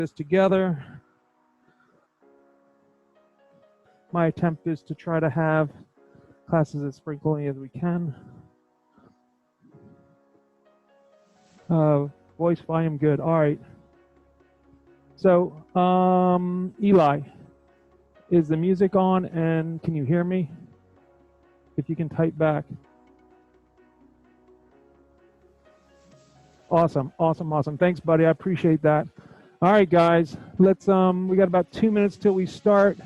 this together. My attempt is to try to have classes as frequently as we can. Voice volume good. All right. So, Eli, is the music on and can you hear me? If you can type back. Awesome, awesome, awesome. Thanks, buddy. I appreciate that. All right, guys. Let's we got about 2 minutes till we start.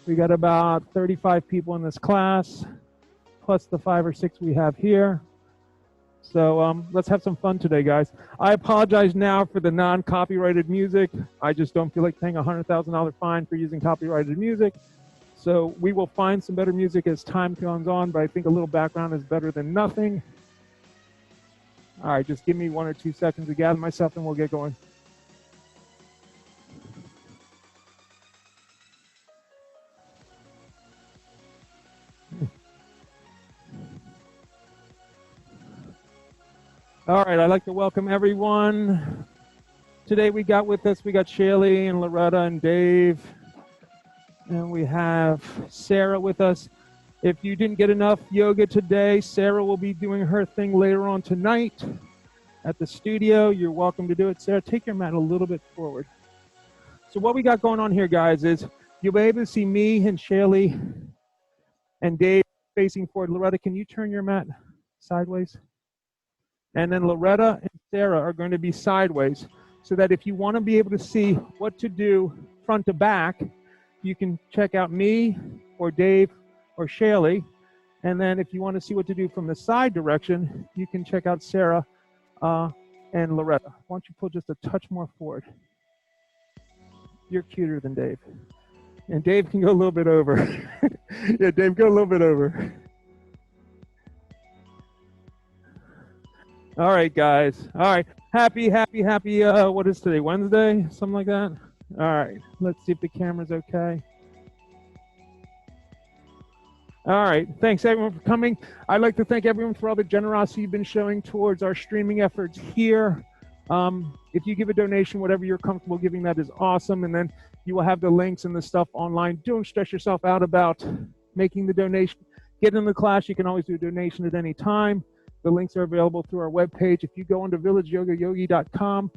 We got about 35 people in this class, plus the 5 or 6 we have here. So let's have some fun today, guys. I apologize now for the non-copyrighted music. I just don't feel like paying a $100,000 fine for using copyrighted music. So we will find some better music as time goes on, but I think a little background is better than nothing. All right, just give me 1 or 2 seconds to gather myself and we'll get going. All right, I'd like to welcome everyone. Today we got Shaylee and Loretta and Dave. And we have Sarah with us. If you didn't get enough yoga today, Sarah will be doing her thing later on tonight at the studio. You're welcome to do it. Sarah, take your mat a little bit forward. So what we got going on here, guys, is you'll be able to see me and Shaylee and Dave facing forward. Loretta, can you turn your mat sideways? And then Loretta and Sarah are going to be sideways so that if you want to be able to see what to do front to back, you can check out me or Dave or Shaylee. And then if you want to see what to do from the side direction, you can check out Sarah and Loretta. Why don't you pull just a touch more forward? You're cuter than Dave. And Dave can go a little bit over. Yeah, Dave, go a little bit over. All right, guys. All right. Happy, what is today, Wednesday? Something like that? All right. Let's see if the camera's okay. All right. Thanks, everyone, for coming. I'd like to thank everyone for all the generosity you've been showing towards our streaming efforts here. If you give a donation, whatever you're comfortable giving, that is awesome. And then you will have the links and the stuff online. Don't stress yourself out about making the donation. Get in the class. You can always do a donation at any time. The links are available through our webpage. If you go onto villageyogayogi.com,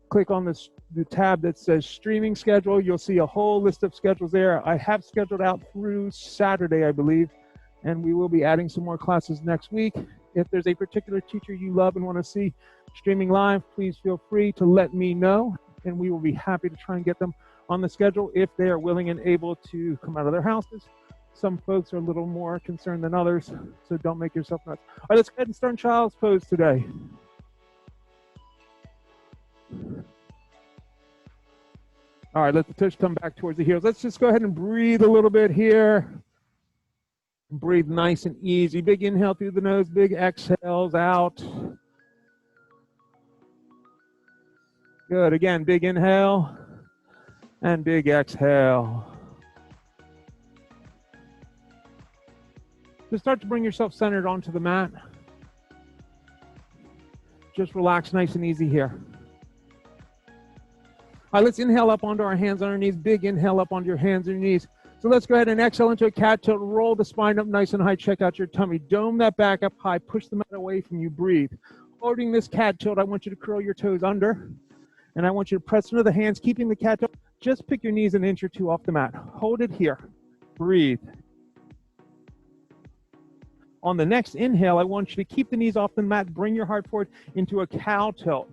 click on the tab that says streaming schedule, you'll see a whole list of schedules there. I have scheduled out through Saturday, I believe, and we will be adding some more classes next week. If there's a particular teacher you love and want to see streaming live, please feel free to let me know, and we will be happy to try and get them on the schedule if they are willing and able to come out of their houses. Some folks are a little more concerned than others, so don't make yourself nuts. All right, let's go ahead and start child's pose today. All right, let the tush come back towards the heels. Let's just go ahead and breathe a little bit here. Breathe nice and easy. Big inhale through the nose, big exhales out. Good. Again, big inhale and big exhale. Just start to bring yourself centered onto the mat. Just relax nice and easy here. All right, let's inhale up onto our hands on our knees. Big inhale up onto your hands and your knees. So let's go ahead and exhale into a cat tilt. Roll the spine up nice and high. Check out your tummy. Dome that back up high. Push the mat away from you. Breathe. Holding this cat tilt, I want you to curl your toes under. And I want you to press into the hands, keeping the cat tilt. Just pick your knees an inch or two off the mat. Hold it here. Breathe. On the next inhale, I want you to keep the knees off the mat. Bring your heart forward into a cow tilt.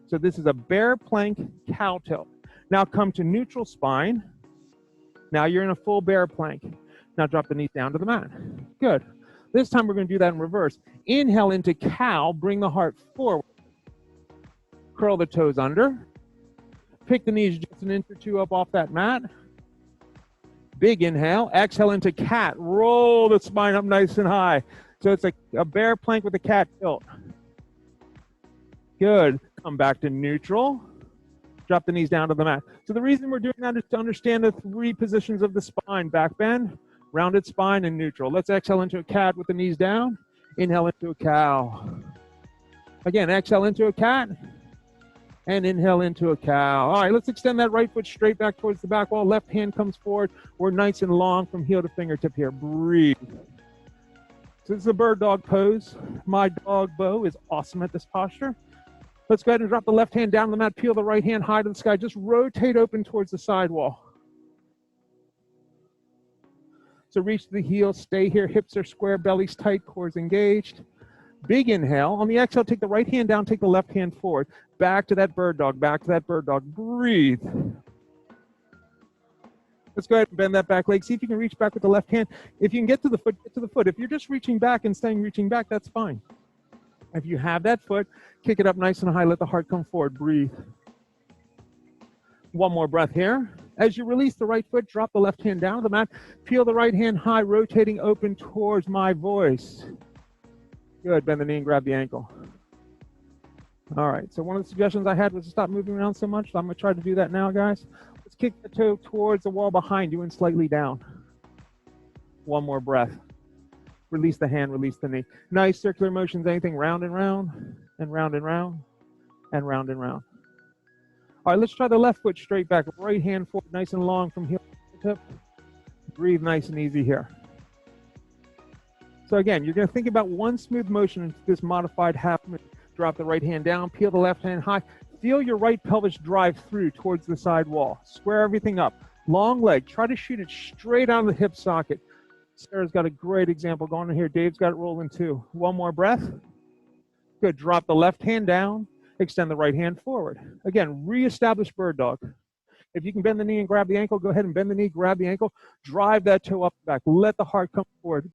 So this is a bear plank cow tilt. Now come to neutral spine. Now you're in a full bear plank. Now drop the knees down to the mat. Good. This time we're going to do that in reverse. Inhale into cow. Bring the heart forward. Curl the toes under. Pick the knees just an inch or two up off that mat. Big inhale. Exhale into cat. Roll the spine up nice and high. So it's like a bear plank with a cat tilt. Good. Come back to neutral. Drop the knees down to the mat. So the reason we're doing that is to understand the 3 positions of the spine. Back bend, rounded spine, and neutral. Let's exhale into a cat with the knees down. Inhale into a cow. Again, exhale into a cat. And inhale into a cow. All right, let's extend that right foot straight back towards the back wall. Left hand comes forward. We're nice and long from heel to fingertip here. Breathe. So this is a bird dog pose. My dog Bo is awesome at this posture. Let's go ahead and drop the left hand down on the mat. Peel the right hand high to the sky. Just rotate open towards the sidewall. So reach the heels. Stay here. Hips are square. Belly's tight. Core's engaged. Big inhale. On the exhale, take the right hand down, take the left hand forward. Back to that bird dog, back to that bird dog. Breathe. Let's go ahead and bend that back leg. See if you can reach back with the left hand. If you can get to the foot, get to the foot. If you're just reaching back and staying reaching back, that's fine. If you have that foot, kick it up nice and high. Let the heart come forward. Breathe. One more breath here. As you release the right foot, drop the left hand down to the mat. Peel the right hand high, rotating open towards my voice. Good. Bend the knee and grab the ankle. All right. So one of the suggestions I had was to stop moving around so much. So I'm going to try to do that now, guys. Let's kick the toe towards the wall behind you and slightly down. One more breath. Release the hand, release the knee. Nice circular motions, anything round and round, and round and round, and round and round. All right, let's try the left foot straight back. Right hand forward, nice and long from heel to tip. Breathe nice and easy here. So again, you're going to think about one smooth motion into this modified half minute. Drop the right hand down, peel the left hand high. Feel your right pelvis drive through towards the side wall. Square everything up. Long leg. Try to shoot it straight out of the hip socket. Sarah's got a great example going on here. Dave's got it rolling too. One more breath. Good. Drop the left hand down. Extend the right hand forward. Again, reestablish bird dog. If you can bend the knee and grab the ankle, go ahead and bend the knee, grab the ankle. Drive that toe up and back. Let the heart come forward.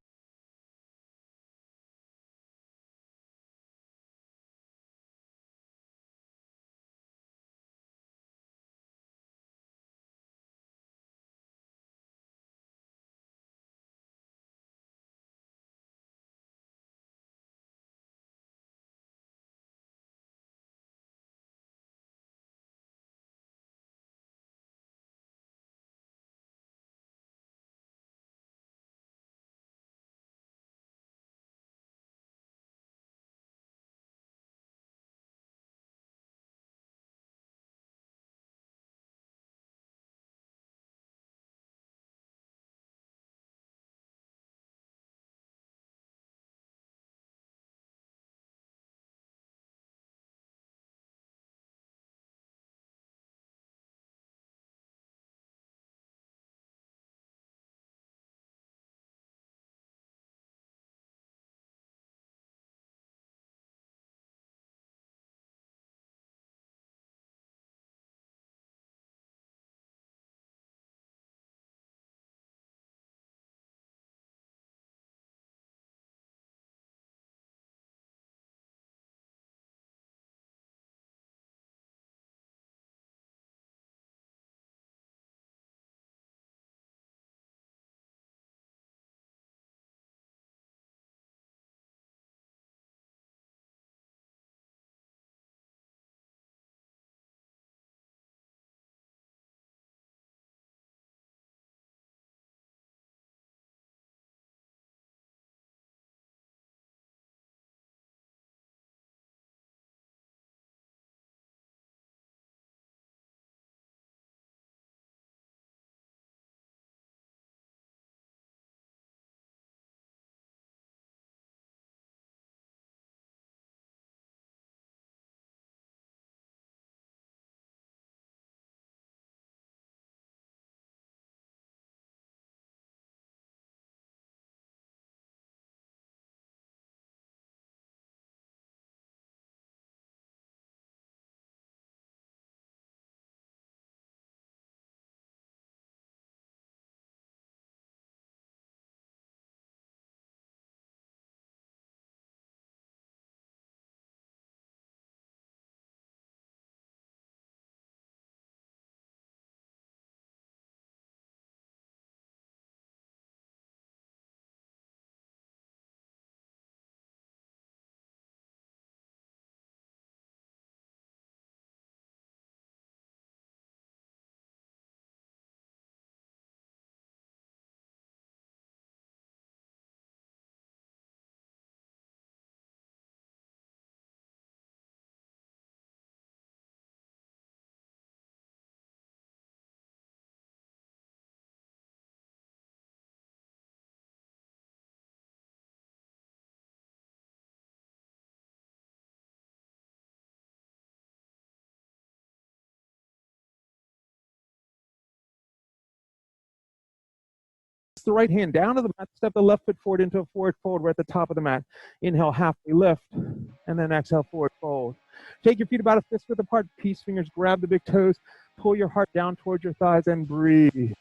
the right hand down to the mat, step the left foot forward into a forward fold. We're at the top of the mat. Inhale, halfway lift, and then exhale, forward fold. Take your feet about a fist width apart, peace fingers, grab the big toes, pull your heart down towards your thighs, and breathe.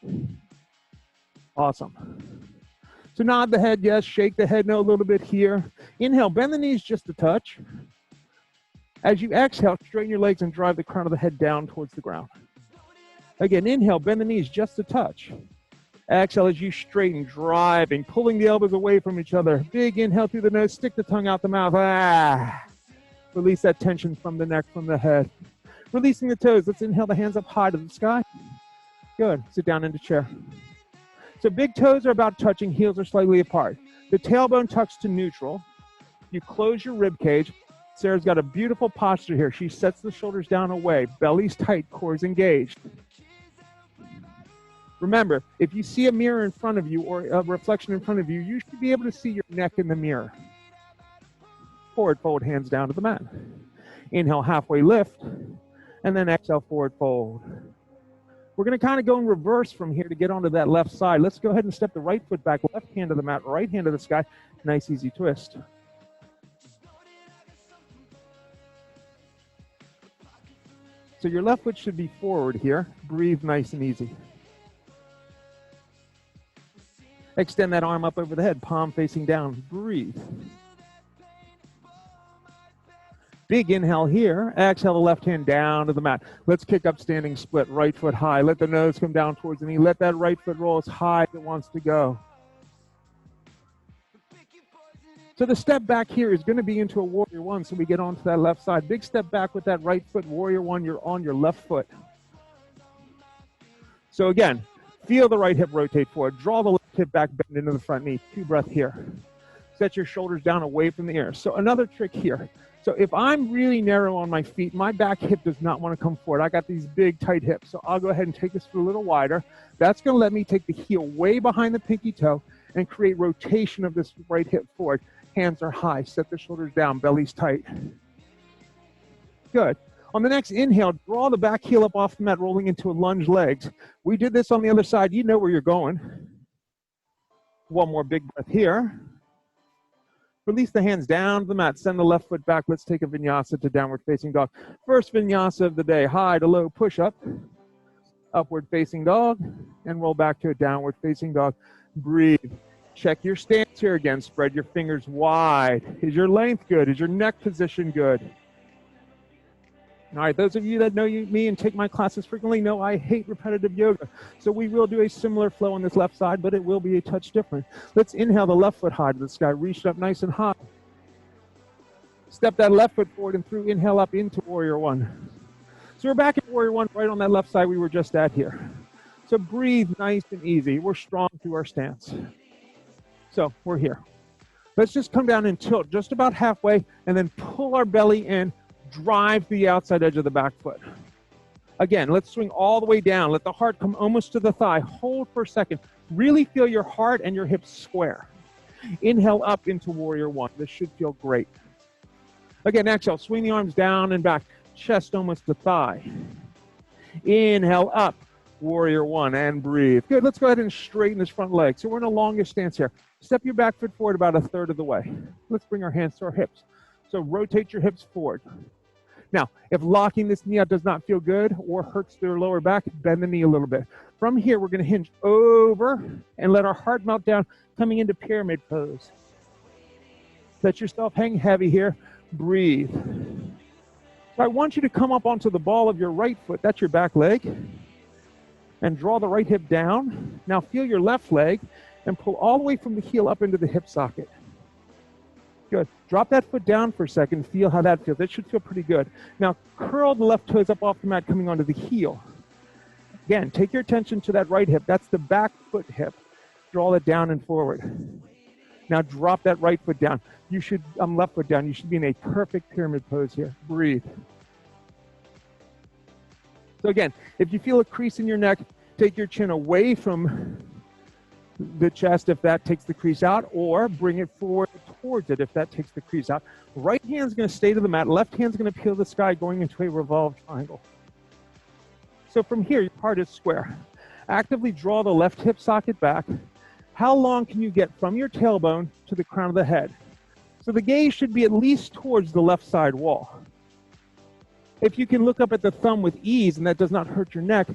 Awesome. So nod the head, yes, shake the head no a little bit here. Inhale, bend the knees just a touch. As you exhale, straighten your legs and drive the crown of the head down towards the ground. Again, inhale, bend the knees just a touch. Exhale as you straighten, driving, pulling the elbows away from each other. Big inhale through the nose, stick the tongue out the mouth. Ah. Release that tension from the neck, from the head. Releasing the toes. Let's inhale the hands up high to the sky. Good. Sit down into chair. So big toes are about touching, heels are slightly apart. The tailbone tucks to neutral. You close your rib cage. Sarah's got a beautiful posture here. She sets the shoulders down away. Belly's tight, core's engaged. Remember, if you see a mirror in front of you or a reflection in front of you, you should be able to see your neck in the mirror. Forward fold, hands down to the mat. Inhale, halfway lift, and then exhale, forward fold. We're going to kind of go in reverse from here to get onto that left side. Let's go ahead and step the right foot back, left hand to the mat, right hand to the sky. Nice, easy twist. So your left foot should be forward here. Breathe nice and easy. Extend that arm up over the head, palm facing down. Breathe. Big inhale here. Exhale the left hand down to the mat. Let's kick up standing split. Right foot high. Let the nose come down towards the knee. Let that right foot roll as high as it wants to go. So the step back here is going to be into a warrior one, so we get onto that left side. Big step back with that right foot. Warrior one, you're on your left foot. So again, feel the right hip rotate forward. Draw the left hip back, bend into the front knee. 2 breath here. Set your shoulders down away from the ear. So another trick here. So if I'm really narrow on my feet, my back hip does not want to come forward. I got these big, tight hips. So I'll go ahead and take this foot a little wider. That's going to let me take the heel way behind the pinky toe and create rotation of this right hip forward. Hands are high. Set the shoulders down. Belly's tight. Good. On the next inhale, draw the back heel up off the mat, rolling into a lunge legs. We did this on the other side. You know where you're going. One more big breath here. Release the hands down to the mat. Send the left foot back. Let's take a vinyasa to downward facing dog. First vinyasa of the day. High to low push up. Upward facing dog. And roll back to a downward facing dog. Breathe. Check your stance here again. Spread your fingers wide. Is your length good? Is your neck position good? All right, those of you that know me and take my classes frequently know I hate repetitive yoga. So we will do a similar flow on this left side, but it will be a touch different. Let's inhale the left foot high to the sky. Reach up nice and high. Step that left foot forward and through. Inhale up into warrior one. So we're back at warrior one, right on that left side we were just at here. So breathe nice and easy. We're strong through our stance. So we're here. Let's just come down and tilt just about halfway and then pull our belly in. Drive the outside edge of the back foot. Again, let's swing all the way down. Let the heart come almost to the thigh. Hold for a second. Really feel your heart and your hips square. Inhale up into warrior one. This should feel great. Again, exhale. Swing the arms down and back. Chest almost to thigh. Inhale up. Warrior one and breathe. Good. Let's go ahead and straighten this front leg. So we're in a longish stance here. Step your back foot forward about a third of the way. Let's bring our hands to our hips. So rotate your hips forward. Now, if locking this knee out does not feel good or hurts their lower back, bend the knee a little bit. From here, we're going to hinge over and let our heart melt down, coming into pyramid pose. Let yourself hang heavy here. Breathe. So I want you to come up onto the ball of your right foot. That's your back leg. And draw the right hip down. Now feel your left leg and pull all the way from the heel up into the hip socket. Good. Drop that foot down for a second. Feel how that feels. That should feel pretty good. Now, curl the left toes up off the mat, coming onto the heel. Again, take your attention to that right hip. That's the back foot hip. Draw it down and forward. Now, drop that right foot down. You should, left foot down. You should be in a perfect pyramid pose here. Breathe. So again, if you feel a crease in your neck, take your chin away from the chest if that takes the crease out, or bring it forward towards it if that takes the crease out. Right hand's going to stay to the mat. Left hand's going to peel the sky, going into a revolved triangle. So from here, your heart is square. Actively draw the left hip socket back. How long can you get from your tailbone to the crown of the head? So the gaze should be at least towards the left side wall. If you can look up at the thumb with ease and that does not hurt your neck,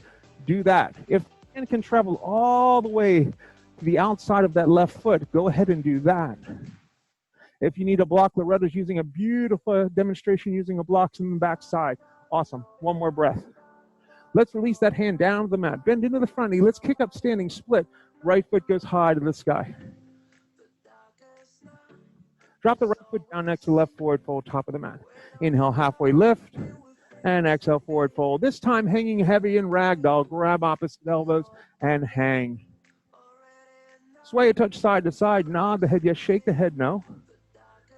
do that. If the hand can travel all the way to the outside of that left foot, go ahead and do that. If you need a block, Loretta's using a beautiful demonstration using a block in the back side. Awesome. One more breath. Let's release that hand down to the mat. Bend into the front knee. Let's kick up standing split. Right foot goes high to the sky. Drop the right foot down next to the left forward fold, top of the mat. Inhale, halfway lift, and exhale, forward fold. This time hanging heavy in ragdoll. Grab opposite elbows and hang. Sway a touch side to side. Nod the head yes, shake the head no.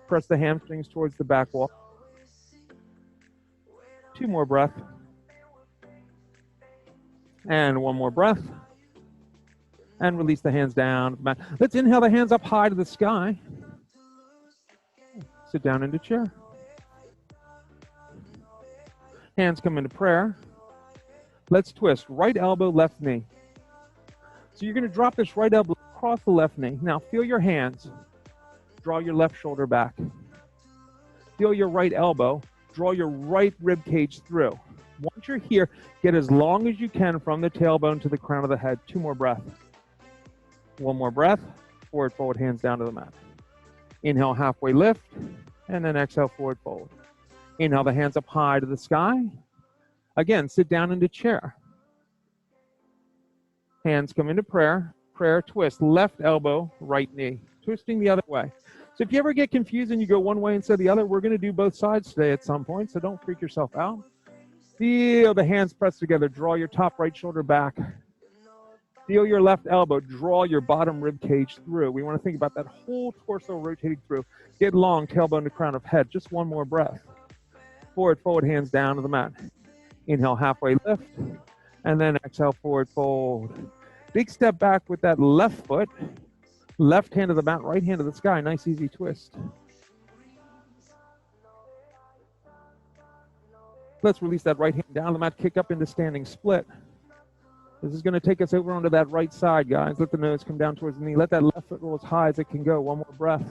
Press the hamstrings towards the back wall. 2 more breaths. And 1 more breath. And release the hands down to the mat. Let's inhale the hands up high to the sky. Sit down into chair. Hands come into prayer. Let's twist. Right elbow, left knee. So you're going to drop this right elbow across the left knee. Now feel your hands. Draw your left shoulder back. Feel your right elbow. Draw your right rib cage through. Once you're here, get as long as you can from the tailbone to the crown of the head. 2 more breaths. 1 more breath. Forward fold, hands down to the mat. Inhale, halfway lift, and then exhale, forward fold. Inhale the hands up high to the sky. Again, sit down into chair. Hands come into prayer. Prayer twist, left elbow, right knee. Twisting the other way. So if you ever get confused and you go one way instead of the other, we're going to do both sides today at some point, so don't freak yourself out. Feel the hands press together. Draw your top right shoulder back. Feel your left elbow. Draw your bottom rib cage through. We want to think about that whole torso rotating through. Get long, tailbone to crown of head. Just 1 more breath. Forward fold, hands down to the mat. Inhale, halfway lift, and then exhale, forward fold. Big step back with that left foot. Left hand to the mat, right hand to the sky. Nice, easy twist. Let's release that right hand down the mat, kick up into standing split. This is going to take us over onto that right side, guys. Let the nose come down towards the knee. Let that left foot roll as high as it can go. 1 more breath.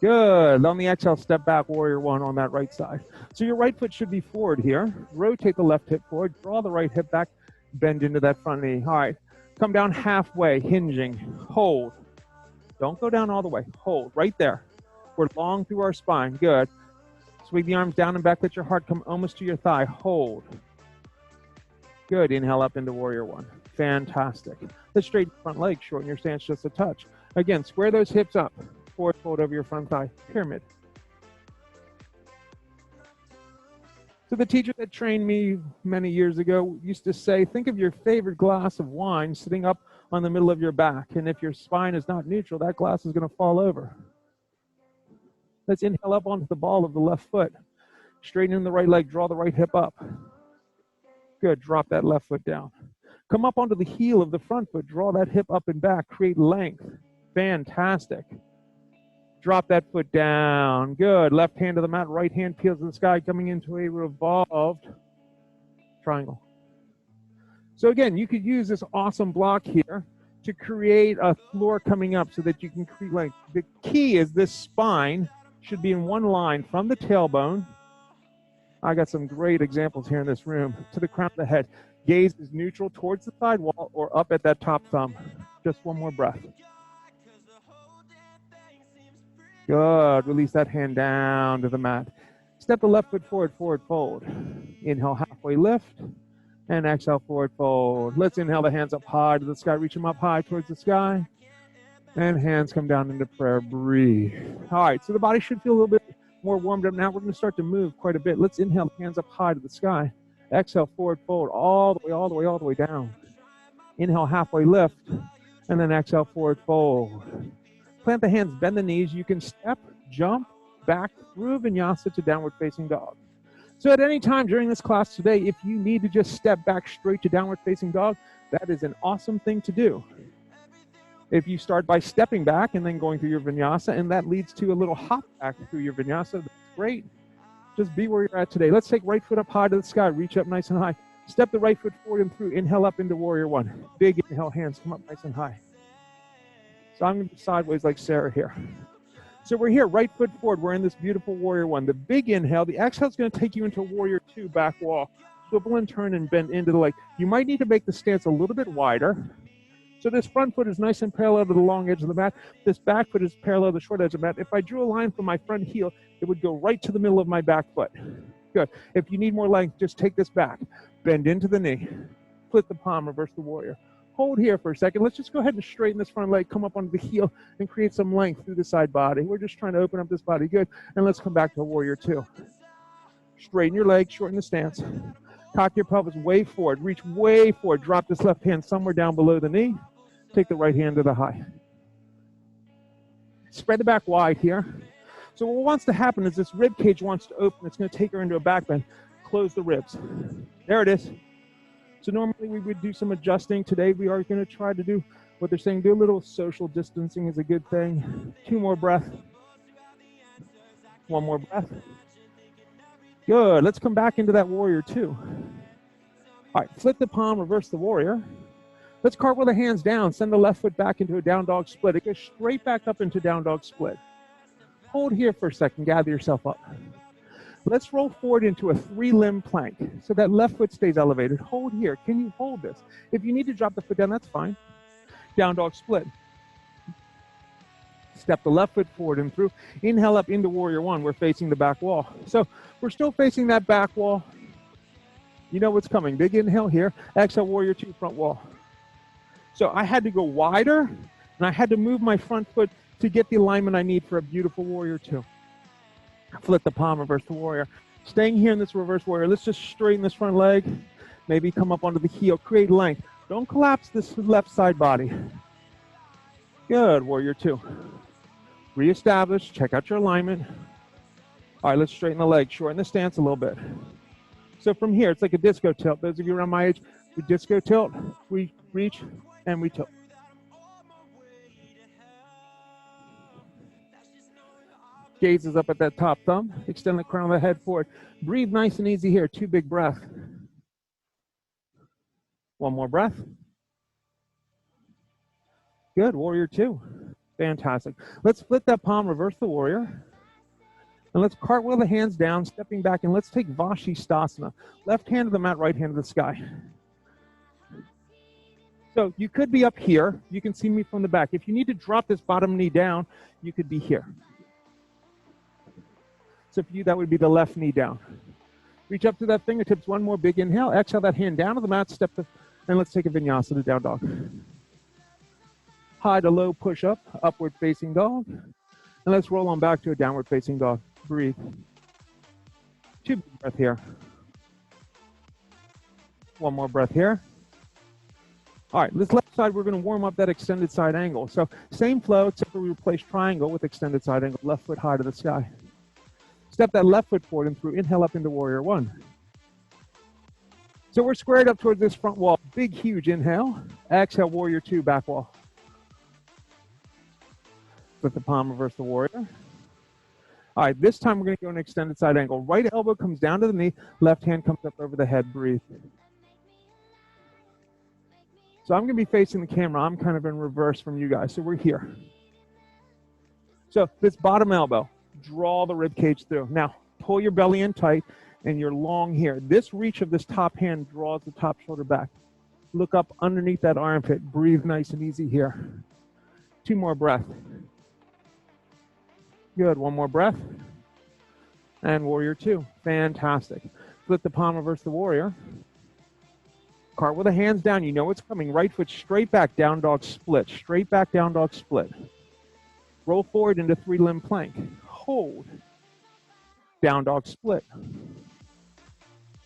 Good. On the exhale, step back, warrior 1 on that right side. So your right foot should be forward here. Rotate the left hip forward. Draw the right hip back. Bend into that front knee. All right. Come down halfway, hinging. Hold. Don't go down all the way. Hold. Right there. We're long through our spine. Good. Swing the arms down and back. Let your heart come almost to your thigh. Hold. Good. Inhale up into warrior 1. Fantastic. Let's straighten the front leg. Shorten your stance just a touch. Again, square those hips up. Forward fold over your front thigh. Pyramid. So the teacher that trained me many years ago used to say, think of your favorite glass of wine sitting up on the middle of your back. And if your spine is not neutral, that glass is going to fall over. Let's inhale up onto the ball of the left foot. Straighten in the right leg. Draw the right hip up. Good. Drop that left foot down. Come up onto the heel of the front foot. Draw that hip up and back. Create length. Fantastic. Drop that foot down. Good. Left hand to the mat. Right hand peels to the sky, coming into a revolved triangle. So again, you could use this awesome block here to create a floor coming up so that you can create length. The key is this spine should be in one line from the tailbone. I got some great examples here in this room. To the crown of the head. Gaze is neutral towards the side wall or up at that top thumb. Just 1 more breath. Good. Release that hand down to the mat. Step the left foot forward, forward fold. Inhale, halfway lift, and exhale, forward fold. Let's inhale the hands up high to the sky. Reach them up high towards the sky. And hands come down into prayer. Breathe. All right, so the body should feel a little bit more warmed up now. We're going to start to move quite a bit. Let's inhale, hands up high to the sky. Exhale, forward fold, all the way, all the way, all the way down. Inhale, halfway lift, and then exhale, forward fold. Plant the hands, bend the knees. You can step, jump, back through vinyasa to downward facing dog. So at any time during this class today, if you need to just step back straight to downward facing dog, that is an awesome thing to do. If you start by stepping back and then going through your vinyasa, and that leads to a little hop back through your vinyasa, that's great. Just be where you're at today. Let's take right foot up high to the sky. Reach up nice and high. Step the right foot forward and through. Inhale up into warrior one. Big inhale, hands come up nice and high. So I'm going to be sideways like Sarah here. So we're here, right foot forward. We're in this beautiful warrior one. The big inhale, the exhale is going to take you into warrior two, back wall. Swivel and turn and bend into the leg. You might need to make the stance a little bit wider. So this front foot is nice and parallel to the long edge of the mat. This back foot is parallel to the short edge of the mat. If I drew a line from my front heel, it would go right to the middle of my back foot. Good. If you need more length, just take this back. Bend into the knee. Flip the palm, reverse the warrior. Hold here for a second. Let's just go ahead and straighten this front leg, come up onto the heel, and create some length through the side body. We're just trying to open up this body. Good. And let's come back to warrior two. Straighten your leg, shorten the stance. Cock your pelvis way forward. Reach way forward. Drop this left hand somewhere down below the knee. Take the right hand to the high. Spread the back wide here. So what wants to happen is this rib cage wants to open. It's going to take her into a back bend. Close the ribs. There it is. So normally we would do some adjusting. Today we are going to try to do what they're saying. Do a little social distancing is a good thing. 2 more breaths. 1 more breath. Good. Let's come back into that warrior two. All right. Flip the palm, reverse the warrior. Let's cartwheel the hands down. Send the left foot back into a down dog split. It goes straight back up into down dog split. Hold here for a second. Gather yourself up. Let's roll forward into a 3-limb plank so that left foot stays elevated. Hold here. Can you hold this? If you need to drop the foot down, that's fine. Down dog split. Step the left foot forward and through. Inhale up into warrior one. We're facing the back wall. So we're still facing that back wall. You know what's coming. Big inhale here. Exhale, warrior two, front wall. So I had to go wider, and I had to move my front foot to get the alignment I need for a beautiful warrior two. Flip the palm, reverse the warrior. Staying here in this reverse warrior, let's just straighten this front leg. Maybe come up onto the heel, create length. Don't collapse this left side body. Good, warrior two. Reestablish, check out your alignment. All right, let's straighten the leg, shorten the stance a little bit. So from here, it's like a disco tilt. Those of you around my age, we disco tilt, we reach, and we tilt. Gaze is up at that top thumb. Extend the crown of the head forward. Breathe nice and easy here. 2 big breaths. 1 more breath. Good. Warrior two. Fantastic. Let's flip that palm, reverse the warrior. And let's cartwheel the hands down, stepping back, and let's take Vashisthasana. Left hand to the mat, right hand to the sky. So you could be up here. You can see me from the back. If you need to drop this bottom knee down, you could be here. So for you, that would be the left knee down. Reach up to that fingertips. 1 more big inhale. Exhale that hand down to the mat. Step to, and let's take a vinyasa to down dog. High to low push up, upward facing dog. And let's roll on back to a downward facing dog. Breathe. 2 big breath here. 1 more breath here. All right, this left side, we're going to warm up that extended side angle. So same flow, except for we replace triangle with extended side angle. Left foot high to the sky. Step that left foot forward and through. Inhale up into warrior one. So we're squared up towards this front wall. Big, huge inhale. Exhale, warrior two, back wall. Flip the palm, reverse the warrior. All right, this time we're going to go an extended side angle. Right elbow comes down to the knee. Left hand comes up over the head. Breathe. So I'm going to be facing the camera. I'm kind of in reverse from you guys. So we're here. So this bottom elbow, draw the rib cage through. Now, pull your belly in tight and you're long here. This reach of this top hand draws the top shoulder back. Look up underneath that armpit. Breathe nice and easy here. 2 more breaths. Good. 1 more breath. And warrior two. Fantastic. Flip the palm, reverse the warrior. Cartwheel the hands down. You know what's coming. Right foot straight back, down dog split. Straight back, down dog split. Roll forward into 3-limb plank. Hold. Down dog split.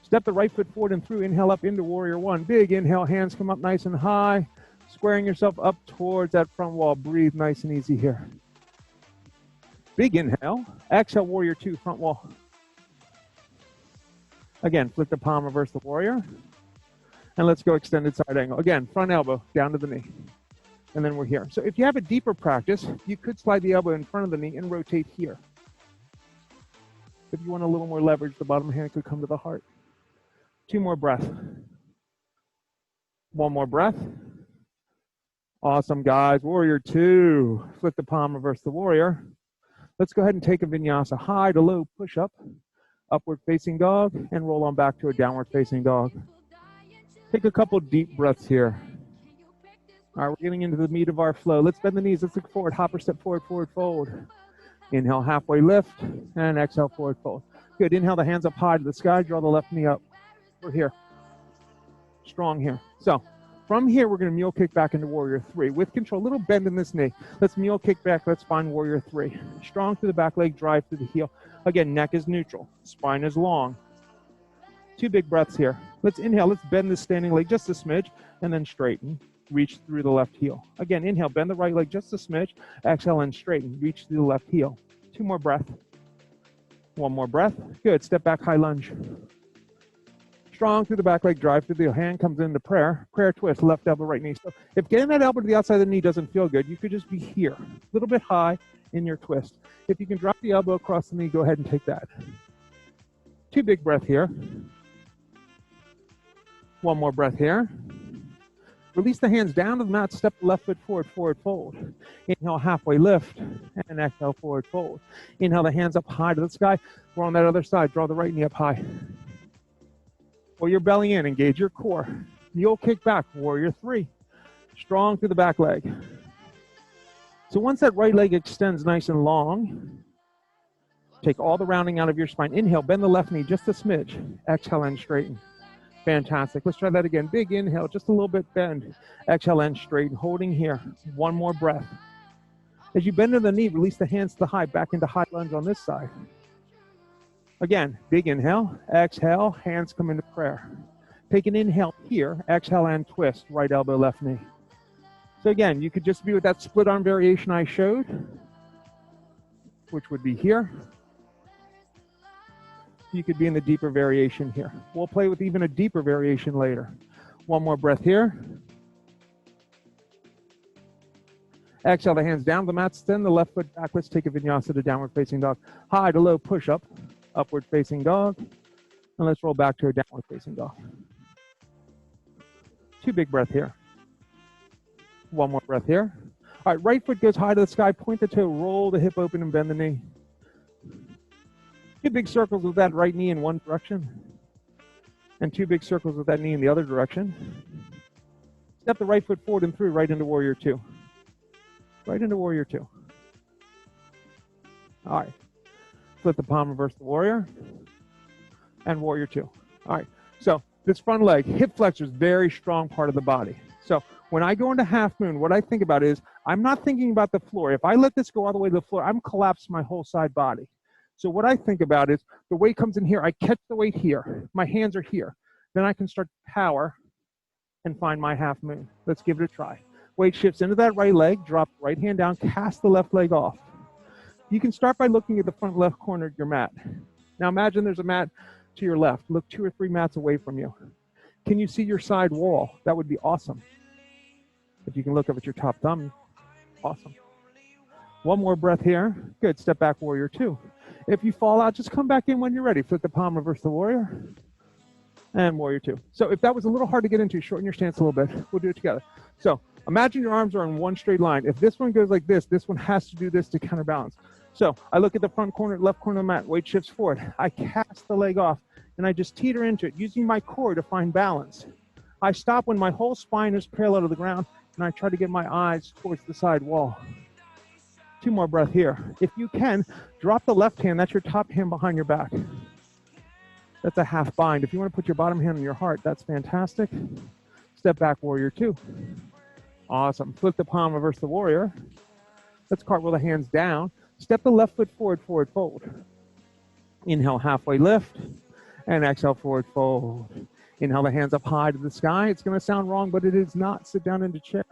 Step the right foot forward and through. Inhale up into warrior one. Big inhale. Hands come up nice and high. Squaring yourself up towards that front wall. Breathe nice and easy here. Big inhale. Exhale, warrior two, front wall. Again, flip the palm, reverse the warrior. And let's go extended side angle. Again, front elbow down to the knee. And then we're here. So if you have a deeper practice, you could slide the elbow in front of the knee and rotate here. If you want a little more leverage, the bottom hand could come to the heart. 2 more breaths. One more breath. Awesome, guys. Warrior two. Flip the palm, reverse the warrior. Let's go ahead and take a vinyasa. High to low push-up, upward facing dog, and roll on back to a downward facing dog. Take a couple deep breaths here. All right, we're getting into the meat of our flow. Let's bend the knees. Let's look forward. Hopper step forward, forward fold. Inhale, halfway lift, and exhale, forward fold. Good. Inhale, the hands up high to the sky. Draw the left knee up. We're here. Strong here. So from here, we're going to mule kick back into warrior three. With control, a little bend in this knee. Let's mule kick back. Let's find warrior three. Strong through the back leg, drive through the heel. Again, neck is neutral. Spine is long. Two big breaths here. Let's inhale. Let's bend the standing leg just a smidge, and then straighten. Reach through the left heel. Again, inhale, bend the right leg just a smidge. Exhale and straighten. Reach through the left heel. Two more breaths. One more breath. Good. Step back, high lunge. Strong through the back leg, drive through the hand, comes into prayer. Prayer twist, left elbow, right knee. So if getting that elbow to the outside of the knee doesn't feel good, you could just be here, a little bit high in your twist. If you can drop the elbow across the knee, go ahead and take that. Two big breath here. One more breath here. Release the hands down to the mat, step the left foot forward, forward fold. Inhale, halfway lift, and exhale, forward fold. Inhale, the hands up high to the sky. We're on that other side. Draw the right knee up high. Pull your belly in, engage your core. Mule kick back, warrior three. Strong through the back leg. So once that right leg extends nice and long, take all the rounding out of your spine. Inhale, bend the left knee just a smidge. Exhale and straighten. Fantastic. Let's try that again. Big inhale, just a little bit bend. Exhale and straighten. Holding here. One more breath. As you bend to the knee, release the hands to the high, back into high lunge on this side. Again, big inhale. Exhale, hands come into prayer. Take an inhale here. Exhale and twist. Right elbow, left knee. So again, you could just be with that split arm variation I showed, which would be here. You could be in the deeper variation here. We'll play with even a deeper variation later. One more breath here. Exhale, the hands down to the mat, extend the left foot back. Let's take a vinyasa to downward facing dog. High to low push up, upward facing dog. And let's roll back to a downward facing dog. Two big breath here. One more breath here. All right, right foot goes high to the sky, point the toe, roll the hip open and bend the knee. Two big circles with that right knee in one direction, and two big circles with that knee in the other direction. Step the right foot forward and through, right into warrior two. Right into warrior two. All right. Flip the palm, reverse the warrior, and warrior two. All right. So this front leg, hip flexor is very strong part of the body. So when I go into half moon, what I think about is I'm not thinking about the floor. If I let this go all the way to the floor, I'm collapsing my whole side body. So what I think about is the weight comes in here. I catch the weight here. My hands are here. Then I can start to power and find my half moon. Let's give it a try. Weight shifts into that right leg. Drop the right hand down. Cast the left leg off. You can start by looking at the front left corner of your mat. Now imagine there's a mat to your left. Look 2 or 3 mats away from you. Can you see your side wall? That would be awesome. If you can look up at your top thumb, awesome. One more breath here. Good. Step back, warrior two. If you fall out, just come back in when you're ready. Flip the palm, reverse the warrior, and warrior two. So if that was a little hard to get into, shorten your stance a little bit. We'll do it together. So imagine your arms are in one straight line. If this one goes like this one has to do this to counterbalance. So I look at the front corner, left corner of the mat, weight shifts forward. I cast the leg off, and I just teeter into it, using my core to find balance. I stop when my whole spine is parallel to the ground, and I try to get my eyes towards the side wall. 2 more breath here. If you can, drop the left hand. That's your top hand behind your back. That's a half bind. If you want to put your bottom hand on your heart, that's fantastic. Step back, warrior two. Awesome. Flip the palm, reverse the warrior. Let's cartwheel the hands down. Step the left foot forward, forward fold. Inhale, halfway lift, and exhale, forward fold. Inhale the hands up high to the sky. It's going to sound wrong, but it is not. Sit down into chair.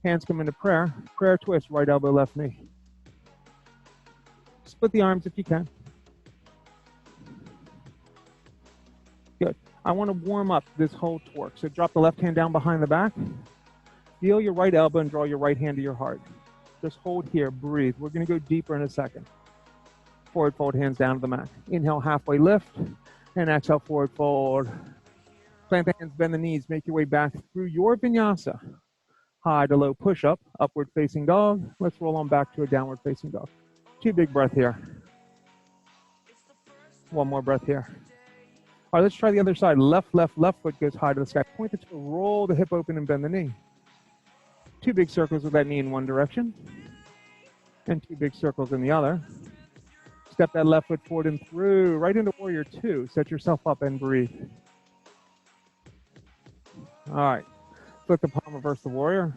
Hands come into prayer. Prayer twist, right elbow, left knee. Split the arms if you can. Good. I want to warm up this whole torque. So drop the left hand down behind the back. Feel your right elbow and draw your right hand to your heart. Just hold here, breathe. We're going to go deeper in a second. Forward fold, hands down to the mat. Inhale, halfway lift, and exhale, forward fold. Plant the hands, bend the knees, make your way back through your vinyasa. High to low push-up, upward facing dog. Let's roll on back to a downward facing dog. 2 big breath here. 1 more breath here. All right, let's try the other side. Left foot goes high to the sky. Point the toe, roll the hip open and bend the knee. 2 big circles with that knee in one direction. And 2 big circles in the other. Step that left foot forward and through, right into warrior 2. Set yourself up and breathe. All right, flip the palm, reverse the warrior,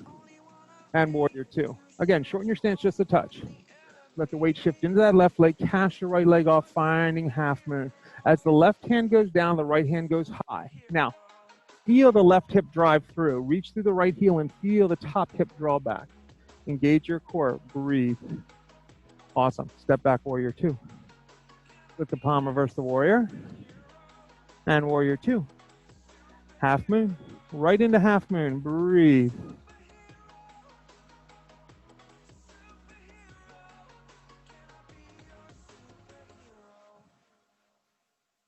and warrior 2. Again, shorten your stance just a touch. Let the weight shift into that left leg, cast your right leg off, finding half moon. As the left hand goes down, the right hand goes high. Now, feel the left hip drive through. Reach through the right heel and feel the top hip draw back. Engage your core, breathe. Awesome, step back, warrior 2. Flip the palm, reverse the warrior, and warrior 2. Half moon, right into half moon, breathe.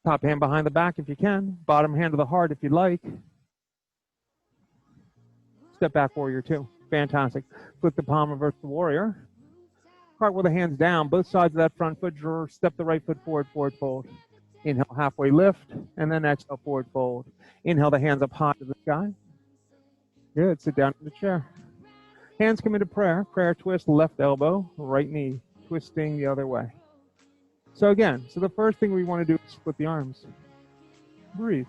Top hand behind the back if you can. Bottom hand to the heart if you'd like. Step back, warrior 2. Fantastic. Flip the palm, reverse the warrior. Cartwheel the hands down, both sides of that front foot. Step the right foot forward, forward fold. Inhale, halfway lift, and then exhale, forward fold. Inhale, the hands up high to the sky. Good, sit down in the chair. Hands come into prayer. Prayer twist, left elbow, right knee, twisting the other way. So again, the first thing we want to do is split the arms. Breathe.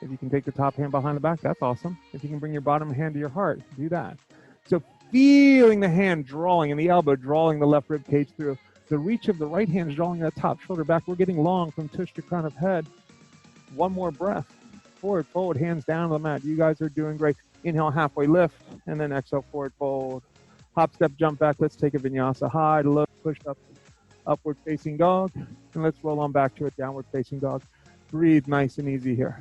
If you can take the top hand behind the back, that's awesome. If you can bring your bottom hand to your heart, do that. So feeling the hand drawing and the elbow drawing the left rib cage through. The reach of the right hand is drawing that top shoulder back. We're getting long from tush to crown of head. 1 more breath. Forward fold, hands down on the mat. You guys are doing great. Inhale, halfway lift, and then exhale, forward fold. Hop, step, jump back. Let's take a vinyasa. High to low, push up, upward facing dog. And let's roll on back to a downward facing dog. Breathe nice and easy here.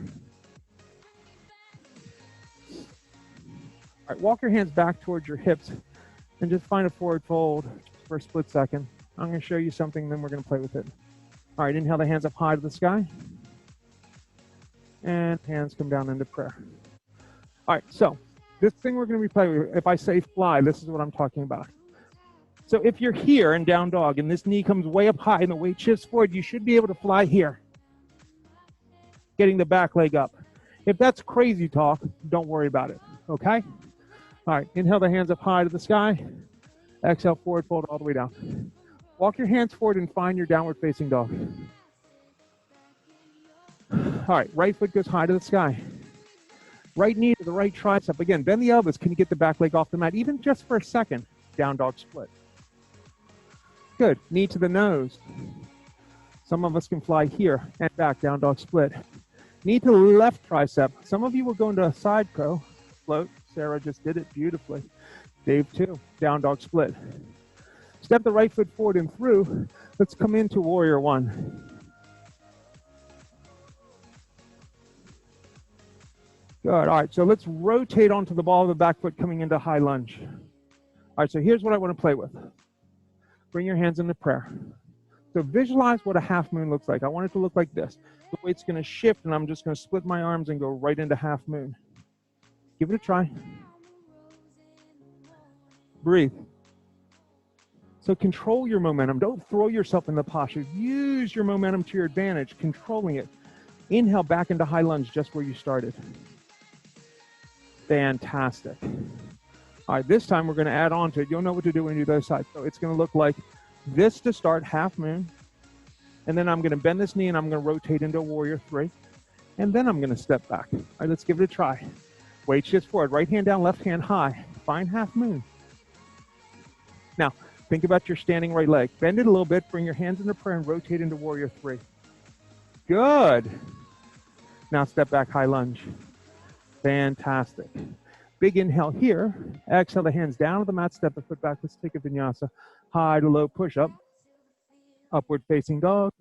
All right, walk your hands back towards your hips and just find a forward fold for a split second. I'm going to show you something, then we're going to play with it. All right, inhale the hands up high to the sky. And hands come down into prayer. All right, so this thing we're going to be playing with, if I say fly, this is what I'm talking about. So if you're here in down dog and this knee comes way up high and the weight shifts forward, you should be able to fly here, getting the back leg up. If that's crazy talk, don't worry about it, okay? All right, inhale the hands up high to the sky. Exhale, forward fold all the way down. Walk your hands forward and find your downward facing dog. All right, right foot goes high to the sky. Right knee to the right tricep. Again, bend the elbows. Can you get the back leg off the mat, even just for a second? Down dog split. Good, knee to the nose. Some of us can fly here and back, down dog split. Knee to the left tricep. Some of you will go into a side crow, float. Sarah just did it beautifully. Dave too, down dog split. Step the right foot forward and through. Let's come into warrior 1. Good, all right, so let's rotate onto the ball of the back foot coming into high lunge. All right, so here's what I want to play with. Bring your hands into prayer. So visualize what a half moon looks like. I want it to look like this. The weight's going to shift and I'm just going to split my arms and go right into half moon. Give it a try. Breathe. So control your momentum. Don't throw yourself in the posture. Use your momentum to your advantage, controlling it. Inhale back into high lunge just where you started. Fantastic. All right, this time we're going to add on to it. You'll know what to do when you do the other side. So it's going to look like this to start, half moon. And then I'm going to bend this knee and I'm going to rotate into warrior 3. And then I'm going to step back. All right, let's give it a try. Weight shifts forward. Right hand down, left hand high. Find half moon. Now, think about your standing right leg. Bend it a little bit. Bring your hands into prayer and rotate into warrior 3. Good. Now step back, high lunge. Fantastic. Big inhale here. Exhale the hands down to the mat. Step the foot back. Let's take a vinyasa. High to low push up. Upward facing dog.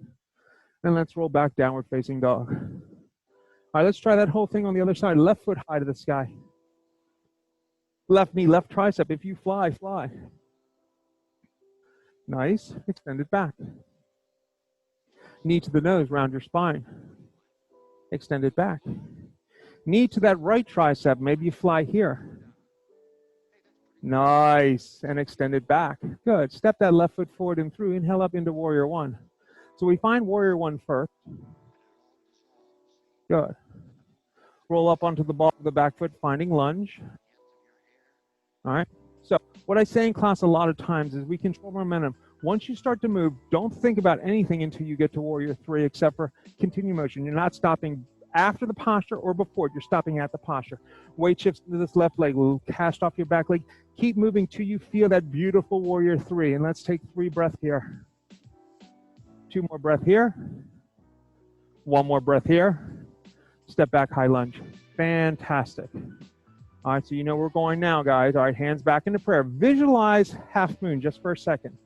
And let's roll back, downward facing dog. All right, let's try that whole thing on the other side. Left foot high to the sky. Left knee, left tricep. If you fly, fly. Nice. Extend it back. Knee to the nose, round your spine. Extend it back. Knee to that right tricep. Maybe you fly here. Nice. And extend it back. Good. Step that left foot forward and through. Inhale up into warrior one. So we find warrior one first. Good. Roll up onto the ball of the back foot, finding lunge. All right. So what I say in class a lot of times is we control momentum. Once you start to move, don't think about anything until you get to warrior three, except for continue motion. You're not stopping after the posture or before. You're stopping at the posture. Weight shifts to this left leg. Cast off your back leg. Keep moving till you feel that beautiful warrior three. And let's take 3 breaths here. 2 more breaths here. 1 more breath here. Step back, high lunge. Fantastic. All right, so you know where we're going now, guys. All right, hands back into prayer. Visualize half moon just for a second.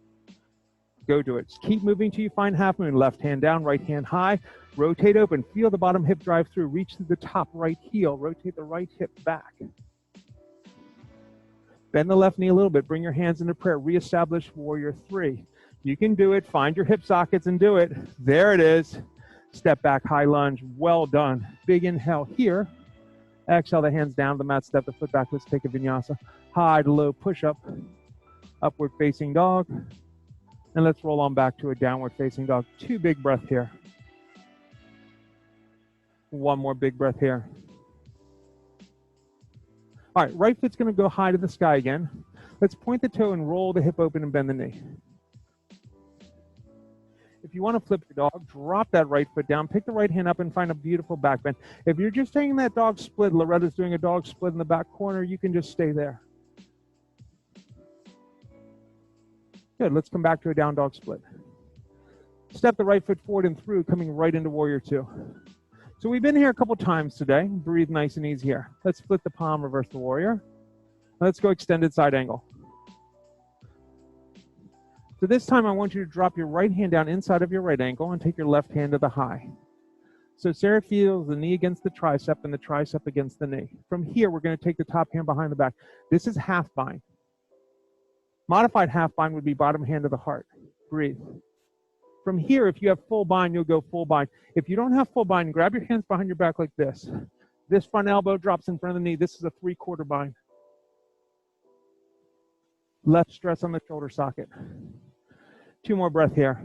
Go to it. Just keep moving till you find half moon. Left hand down, right hand high. Rotate open. Feel the bottom hip drive through. Reach to the top right heel. Rotate the right hip back. Bend the left knee a little bit. Bring your hands into prayer. Reestablish warrior three. You can do it. Find your hip sockets and do it. There it is. Step back, high lunge. Well done. Big inhale here. Exhale the hands down to the mat. Step the foot back. Let's take a vinyasa. High to low push up. Upward facing dog. And let's roll on back to a downward facing dog. 2 big breaths here. 1 more big breath here. All right, right foot's going to go high to the sky again. Let's point the toe and roll the hip open and bend the knee. If you want to flip your dog, drop that right foot down, pick the right hand up and find a beautiful back bend. If you're just taking that dog split, Loretta's doing a dog split in the back corner, you can just stay there. Good, let's come back to a down dog split. Step the right foot forward and through, coming right into warrior two. So we've been here a couple times today. Breathe nice and easy here. Let's split the palm, reverse the warrior. Let's go extended side angle. So this time I want you to drop your right hand down inside of your right ankle and take your left hand to the high. So Sarah feels the knee against the tricep and the tricep against the knee. From here, we're going to take the top hand behind the back. This is half bind. Modified half bind would be bottom hand to the heart. Breathe. From here, if you have full bind, you'll go full bind. If you don't have full bind, grab your hands behind your back like this. This front elbow drops in front of the knee. This is a 3/4 bind. Left stress on the shoulder socket. 2 more breaths here.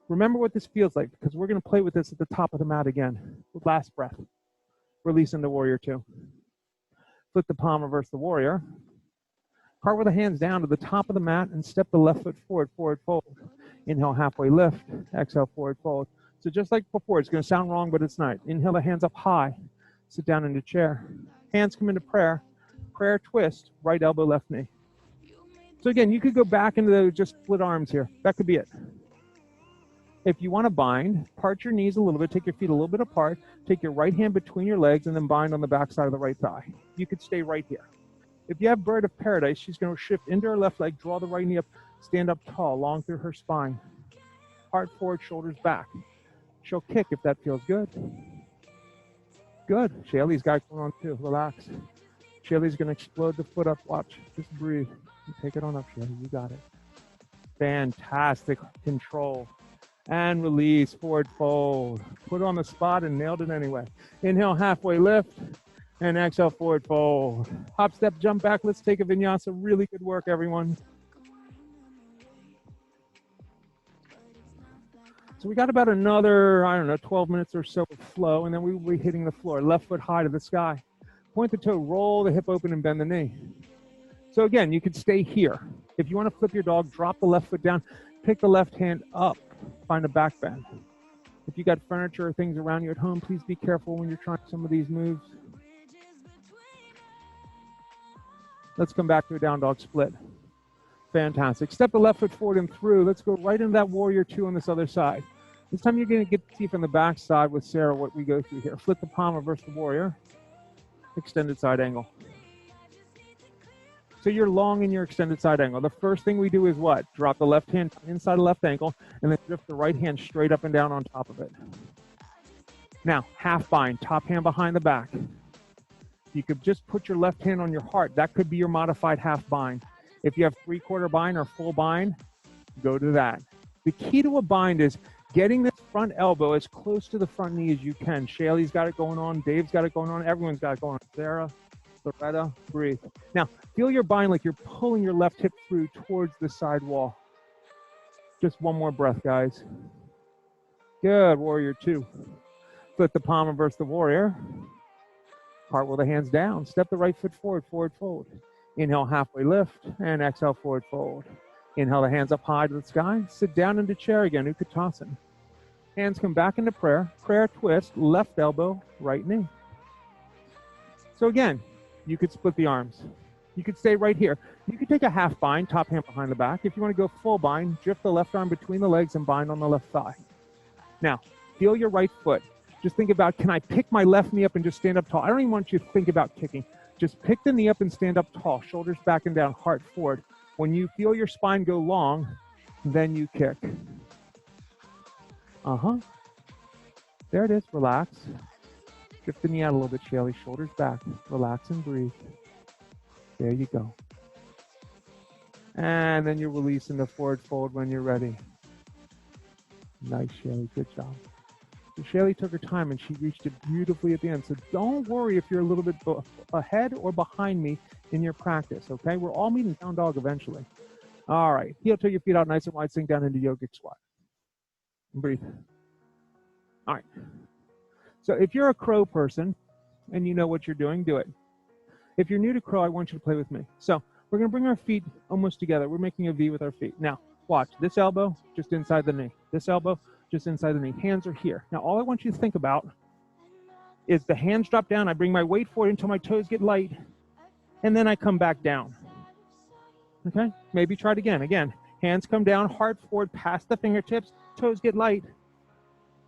Remember what this feels like, because we're going to play with this at the top of the mat again. Last breath. Release into warrior two. Flip the palm, reverse the warrior. Cartwheel the hands down to the top of the mat and step the left foot forward, forward fold. Inhale, halfway lift. Exhale, forward fold. So just like before, it's going to sound wrong, but it's not. Inhale the hands up high. Sit down into chair. Hands come into prayer. Prayer twist, right elbow, left knee. So again, you could go back into the just split arms here. That could be it. If you want to bind, part your knees a little bit, take your feet a little bit apart, take your right hand between your legs, and then bind on the back side of the right thigh. You could stay right here. If you have bird of paradise, she's going to shift into her left leg, draw the right knee up, stand up tall, long through her spine. Heart forward, shoulders back. She'll kick if that feels good. Good. Shaylee's got going on too. Relax. Shaylee's going to explode the foot up. Watch. Just breathe. Take it on up, Shaylee. You got it. Fantastic control. And release, forward fold. Put it on the spot and nailed it anyway. Inhale, halfway lift. And exhale, forward fold. Hop, step, jump back. Let's take a vinyasa. Really good work, everyone. So we got about another, 12 minutes or so of flow, and then we will be hitting the floor. Left foot high to the sky. Point the toe, roll the hip open, and bend the knee. So again, you could stay here. If you want to flip your dog, drop the left foot down, pick the left hand up, find a back bend. If you got furniture or things around you at home, please be careful when you're trying some of these moves. Let's come back to a down dog split. Fantastic. Step the left foot forward and through. Let's go right into that warrior two on this other side. This time you're going to get to see from the back side with Sarah what we go through here. Flip the palm, reverse the warrior. Extended side angle. So you're long in your extended side angle. The first thing we do is what? Drop the left hand inside the left ankle and then drift the right hand straight up and down on top of it. Now, half bind, top hand behind the back. You could just put your left hand on your heart. That could be your modified half bind. If you have 3/4 bind or full bind, go to that. The key to a bind is getting this front elbow as close to the front knee as you can. Shaylee's got it going on. Dave's got it going on. Everyone's got it going on. Sarah, Loretta, breathe. Now, feel your bind like you're pulling your left hip through towards the side wall. Just one more breath, guys. Good, warrior two. Flip the palm, reverse the warrior. Cartwheel the hands down. Step the right foot forward, forward fold. Inhale, halfway lift, and exhale, forward fold. Inhale the hands up high to the sky. Sit down into chair again, Utkatasana. Hands come back into prayer. Prayer twist, left elbow, right knee. So again, you could split the arms. You could stay right here. You could take a half bind, top hand behind the back. If you want to go full bind, drift the left arm between the legs and bind on the left thigh. Now, feel your right foot. Just think about, can I pick my left knee up and just stand up tall? I don't even want you to think about kicking. Just pick the knee up and stand up tall, shoulders back and down, heart forward. When you feel your spine go long, then you kick. There it is, relax. Drift the knee out a little bit, Shaylee, shoulders back. Relax and breathe. There you go. And then you release into forward fold when you're ready. Nice, Shaylee, good job. So Shaylee took her time and she reached it beautifully at the end. So don't worry if you're a little bit ahead or behind me in your practice, okay? We're all meeting down dog eventually. All right, heel to your feet out nice and wide, sink down into yogic squat. And breathe. All right. So if you're a crow person and you know what you're doing, do it. If you're new to crow, I want you to play with me. So we're gonna bring our feet almost together. We're making a V with our feet. Now, watch, this elbow just inside the knee. This elbow just inside the knee. Hands are here. Now, all I want you to think about is the hands drop down. I bring my weight forward until my toes get light, and then I come back down. Okay? Maybe try it again. Again, hands come down, heart forward, past the fingertips, toes get light,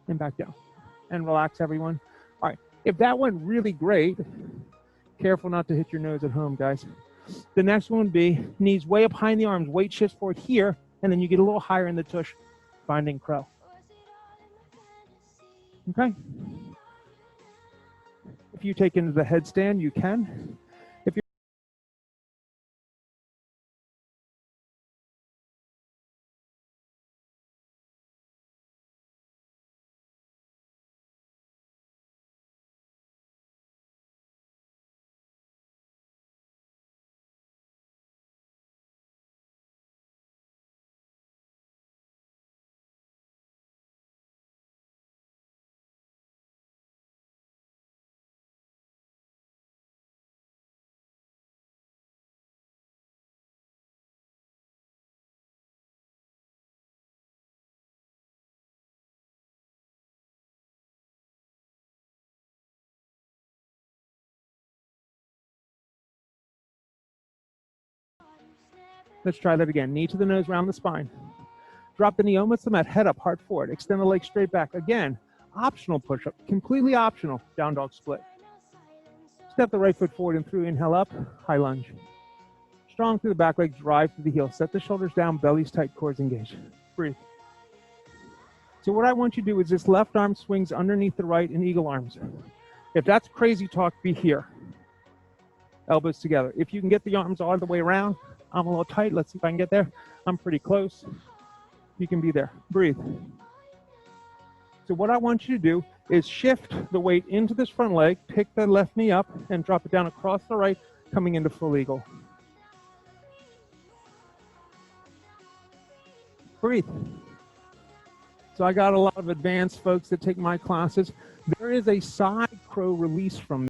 and back down. And relax, everyone. All right. If that went really great, careful not to hit your nose at home, guys. The next one would be knees way up high in the arms, weight shifts forward here, and then you get a little higher in the tush, finding crow. Okay? If you take into the headstand, you can. If you're Let's try that again. Knee to the nose, round the spine. Drop the knee almost to the mat, head up, heart forward. Extend the leg straight back. Again, optional push-up, completely optional. Down dog split. Step the right foot forward and through. Inhale up, high lunge. Strong through the back leg, drive through the heel. Set the shoulders down, belly's tight, cores engaged. Breathe. So what I want you to do is this left arm swings underneath the right in eagle arms. If that's crazy talk, be here. Elbows together. If you can get the arms all the way around, I'm a little tight. Let's see if I can get there. I'm pretty close. You can be there. Breathe. So what I want you to do is shift the weight into this front leg, pick the left knee up, and drop it down across the right, coming into full eagle. Breathe. So I got a lot of advanced folks that take my classes. There is a side crow release from this.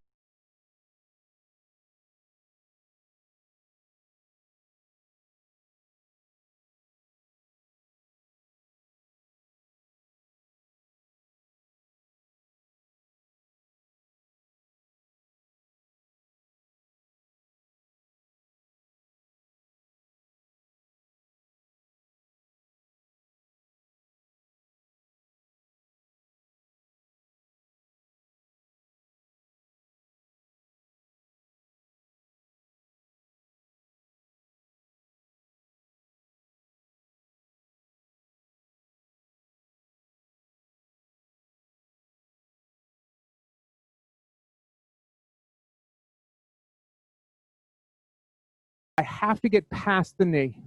I have to get past the knee.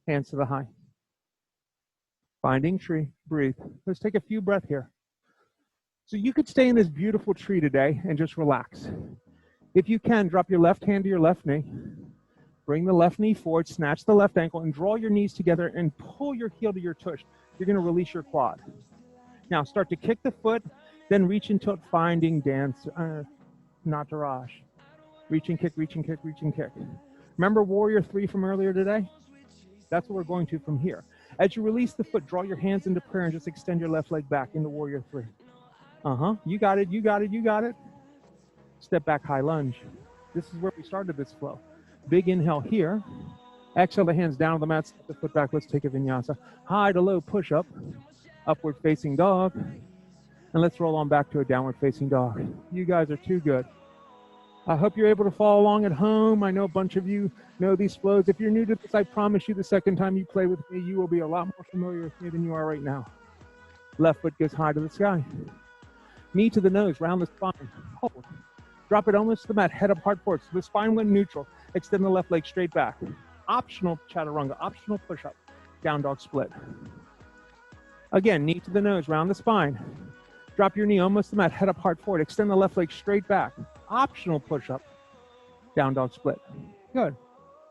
Hands to the high. Finding tree, breathe. Let's take a few breaths here. So you could stay in this beautiful tree today and just relax. If you can, drop your left hand to your left knee. Bring the left knee forward, snatch the left ankle, and draw your knees together and pull your heel to your tush. You're going to release your quad. Now start to kick the foot, then reach and tilt, finding dance, nataraj. Reach and kick, reach and kick, reach and kick. Remember Warrior 3 from earlier today? That's what we're going to from here. As you release the foot, draw your hands into prayer and just extend your left leg back into Warrior 3. You got it, you got it, you got it. Step back, high lunge. This is where we started this flow. Big inhale here. Exhale the hands down on the mat, step the foot back. Let's take a vinyasa. High to low push up. Upward facing dog. And let's roll on back to a downward facing dog. You guys are too good. I hope you're able to follow along at home. I know a bunch of you know these flows. If you're new to this, I promise you the second time you play with me, you will be a lot more familiar with me than you are right now. Left foot goes high to the sky. Knee to the nose, round the spine. Hold. Drop it almost to the mat, head up, heart forward. So the spine went neutral. Extend the left leg straight back. Optional chaturanga, optional push-up. Down dog split. Again, knee to the nose, round the spine. Drop your knee almost to the mat, head up, heart forward. Extend the left leg straight back. Optional push-up. Down dog split. Good.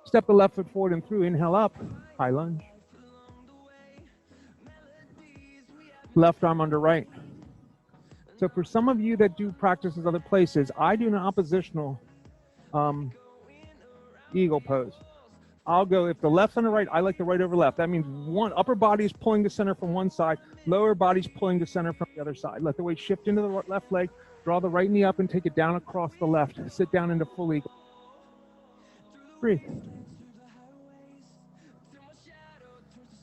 Step the left foot forward and through. Inhale up. High lunge. Left arm under right. So for some of you that do practices other places, I do an oppositional eagle pose. I'll go, if the left's on the right, I like the right over left. That means one upper body is pulling the center from one side, lower body's pulling the center from the other side. Let the weight shift into the left leg, draw the right knee up and take it down across the left. Sit down into full eagle. Breathe.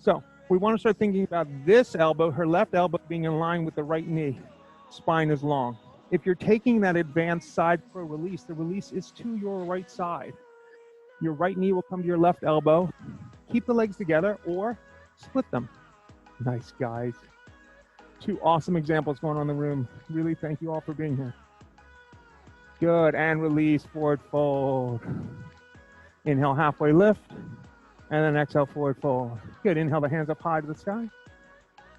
So we want to start thinking about this elbow, her left elbow being in line with the right knee. Spine is long. If you're taking that advanced side pro release, the release is to your right side. Your right knee will come to your left elbow. Keep the legs together or split them. Nice, guys. Two awesome examples going on in the room. Really thank you all for being here. Good, and release, forward fold. Inhale, halfway lift, and then exhale, forward fold. Good, inhale the hands up high to the sky,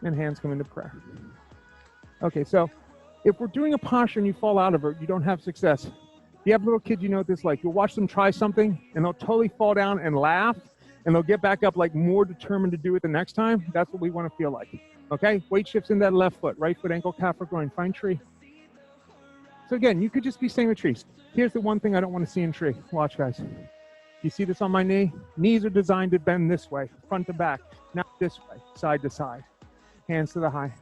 and hands come into prayer. Okay, so if we're doing a posture and you fall out of it, you don't have success. If you have little kids, you know what this is like. You'll watch them try something, and they'll totally fall down and laugh, and they'll get back up like more determined to do it the next time. That's what we want to feel like. Okay, weight shifts in that left foot, right foot, ankle, calf, or groin. Find tree. So again, you could just be staying with trees. Here's the one thing I don't want to see in tree. Watch, guys. You see this on my knee? Knees are designed to bend this way, front to back, not this way, side to side. Hands to the high.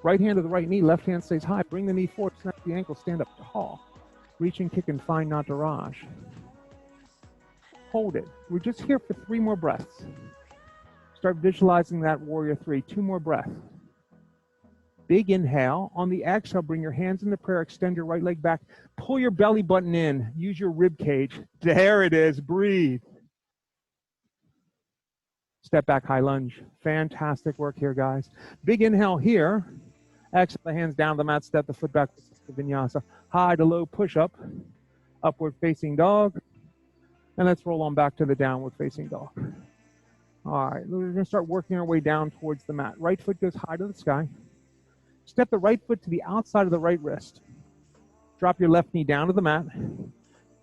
Right hand to the right knee, left hand stays high. Bring the knee forward, snap the ankle, stand up tall. Reach and kick and find nataraj. Hold it. We're just here for 3 more breaths. Start visualizing that warrior 3. 2 more breaths. Big inhale. On the exhale, bring your hands into prayer. Extend your right leg back. Pull your belly button in. Use your rib cage. There it is. Breathe. Step back, high lunge. Fantastic work here, guys. Big inhale here. Exhale the hands down the mat. Step the foot back to vinyasa. High to low push-up. Upward facing dog. And let's roll on back to the downward facing dog. All right, we're going to start working our way down towards the mat. Right foot goes high to the sky. Step the right foot to the outside of the right wrist. Drop your left knee down to the mat.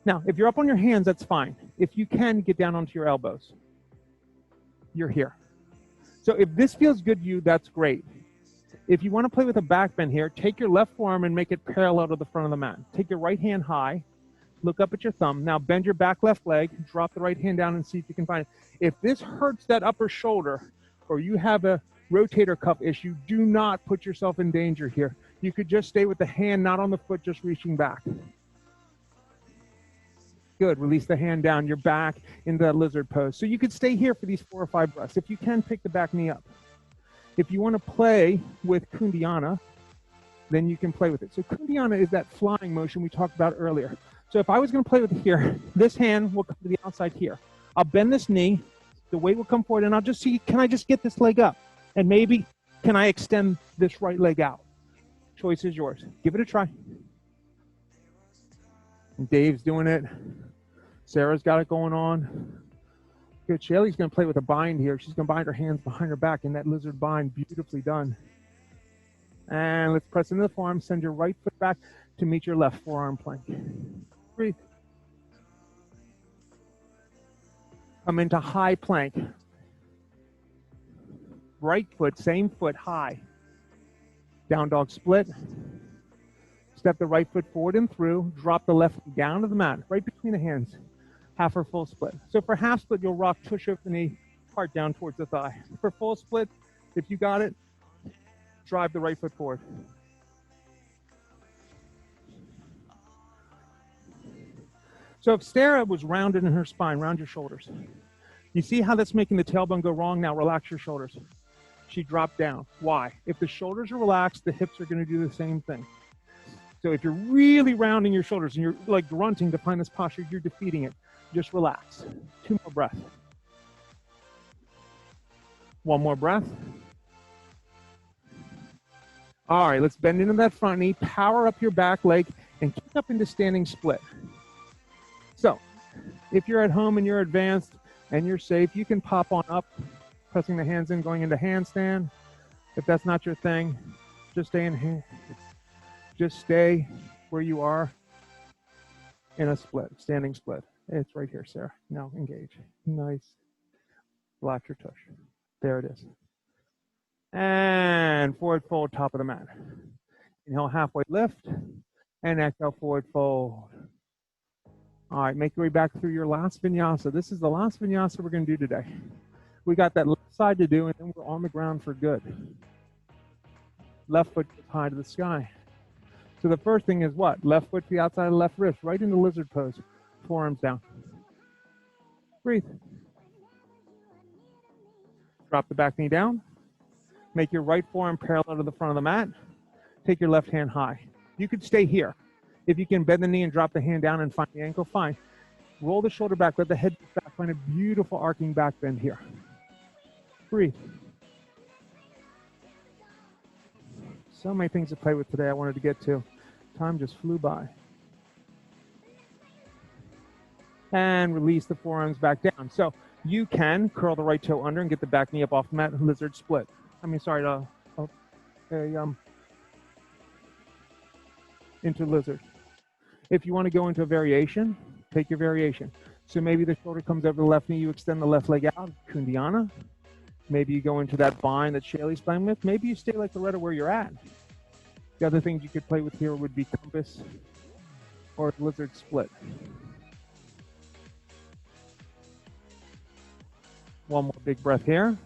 Now, if you're up on your hands, that's fine. If you can, get down onto your elbows. You're here. So if this feels good to you, that's great. If you want to play with a back bend here, take your left forearm and make it parallel to the front of the mat. Take your right hand high. Look up at your thumb. Now bend your back left leg. Drop the right hand down and see if you can find it. If this hurts that upper shoulder or you have a rotator cuff issue, do not put yourself in danger here. You could just stay with the hand not on the foot, just reaching back. Good. Release the hand down. You're back into that lizard pose. So you could stay here for these 4 or 5 breaths. If you can, pick the back knee up. If you want to play with Kundiana, then you can play with it. So Kundiana is that flying motion we talked about earlier. So if I was going to play with it here, this hand will come to the outside here. I'll bend this knee, the weight will come forward, and I'll just see, can I just get this leg up? And maybe, can I extend this right leg out? Choice is yours. Give it a try. And Dave's doing it. Sarah's got it going on. Good. Shaylee's going to play with a bind here. She's going to bind her hands behind her back in that lizard bind. Beautifully done. And let's press into the forearm. Send your right foot back to meet your left forearm plank. Breathe. Come into high plank. Right foot, same foot, high. Down dog split. Step the right foot forward and through. Drop the left foot down to the mat, right between the hands. Half or full split. So for half split, you'll rock tush over the knee, heart down towards the thigh. For full split, if you got it, drive the right foot forward. So if Sarah was rounded in her spine, round your shoulders. You see how that's making the tailbone go wrong? Now relax your shoulders. She dropped down. Why? If the shoulders are relaxed, the hips are going to do the same thing. So if you're really rounding your shoulders and you're like grunting to find this posture, you're defeating it. Just relax. 2 more breaths. 1 more breath. All right, let's bend into that front knee, power up your back leg, and kick up into standing split. So if you're at home and you're advanced and you're safe, you can pop on up, pressing the hands in, going into handstand. If that's not your thing, just stay where you are in a split, standing split. It's right here, Sarah. Now engage. Nice. Relax your tush. There it is. And forward fold, top of the mat. Inhale, halfway lift, and exhale, forward fold. All right, make your way back through your last vinyasa. This is the last vinyasa we're going to do today. We got that left side to do, and then we're on the ground for good. Left foot goes high to the sky. So the first thing is what? Left foot to the outside of the left wrist, right into lizard pose. Forearms down. Breathe. Drop the back knee down. Make your right forearm parallel to the front of the mat. Take your left hand high. You could stay here. If you can bend the knee and drop the hand down and find the ankle, fine. Roll the shoulder back, let the head back, find a beautiful arcing back bend here. Breathe. So many things to play with today I wanted to get to. Time just flew by. And release the forearms back down. So you can curl the right toe under and get the back knee up off the mat, lizard split. Into lizard. If you want to go into a variation, take your variation. So maybe the shoulder comes over the left knee, you extend the left leg out, Kundiana. Maybe you go into that bind that Shaylee's playing with. Maybe you stay like Loretta where you're at. The other things you could play with here would be compass or lizard split. 1 more big breath here.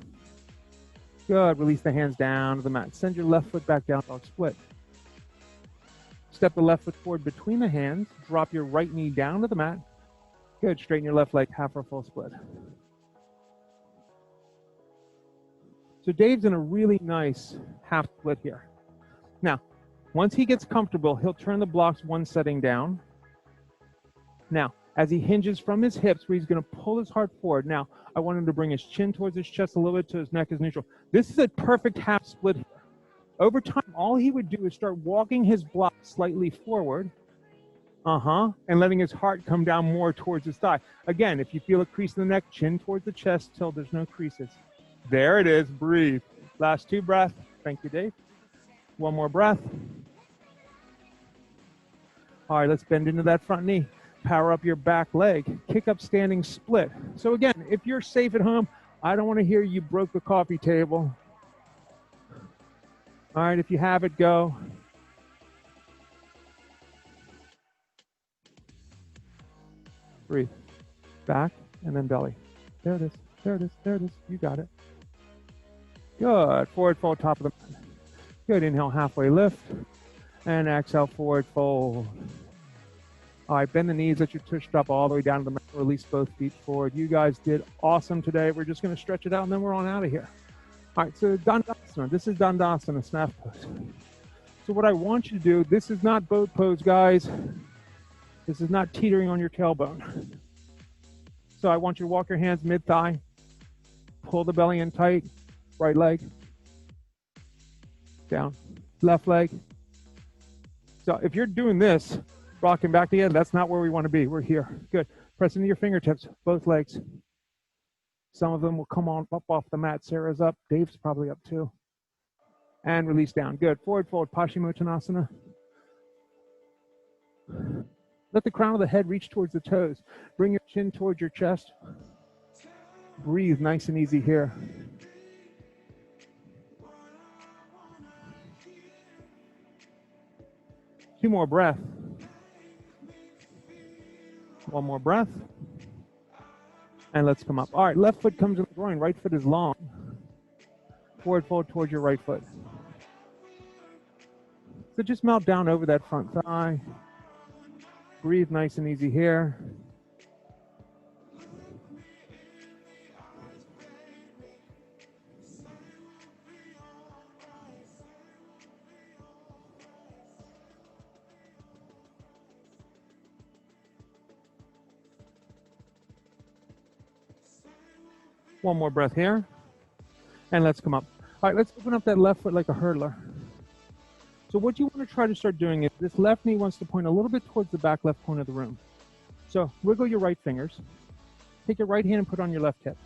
Good. Release the hands down to the mat. Send your left foot back down, dog split. Step the left foot forward between the hands. Drop your right knee down to the mat. Good. Straighten your left leg, half or full split. So Dave's in a really nice half split here. Now, once he gets comfortable, he'll turn the blocks 1 setting down. Now, as he hinges from his hips, where he's going to pull his heart forward. Now, I want him to bring his chin towards his chest a little bit so his neck is neutral. This is a perfect half split here. Over time, all he would do is start walking his block slightly forward. And letting his heart come down more towards his thigh. Again, if you feel a crease in the neck, chin towards the chest till there's no creases. There it is. Breathe. Last 2 breaths. Thank you, Dave. 1 more breath. All right, let's bend into that front knee. Power up your back leg. Kick up standing split. So again, if you're safe at home, I don't want to hear you broke the coffee table. All right, if you have it, go. Breathe. Back and then belly. There it is. There it is. There it is. You got it. Good. Forward fold, top of the mat. Good. Inhale, halfway lift. And exhale, forward fold. All right, bend the knees, let your tush drop all the way down to the mat. Release both feet forward. You guys did awesome today. We're just going to stretch it out, and then we're on out of here. All right, so Dandasana. This is Dandasana, snap pose. So what I want you to do, this is not boat pose, guys. This is not teetering on your tailbone. So I want you to walk your hands mid-thigh. Pull the belly in tight. Right leg. Down. Left leg. So if you're doing this, rocking back again, that's not where we want to be. We're here. Good. Press into your fingertips, both legs. Some of them will come on up off the mat. Sarah's up. Dave's probably up too. And release down. Good. Forward fold, Paschimottanasana. Let the crown of the head reach towards the toes. Bring your chin towards your chest. Breathe nice and easy here. Two more breaths. One more breath. And let's come up. All right, left foot comes in the groin. Right foot is long. Forward fold towards your right foot. So just melt down over that front thigh. Breathe nice and easy here. One more breath here. And let's come up. All right, let's open up that left foot like a hurdler. So what you want to try to start doing is this left knee wants to point a little bit towards the back left corner of the room. So wiggle your right fingers. Take your right hand and put on your left hip.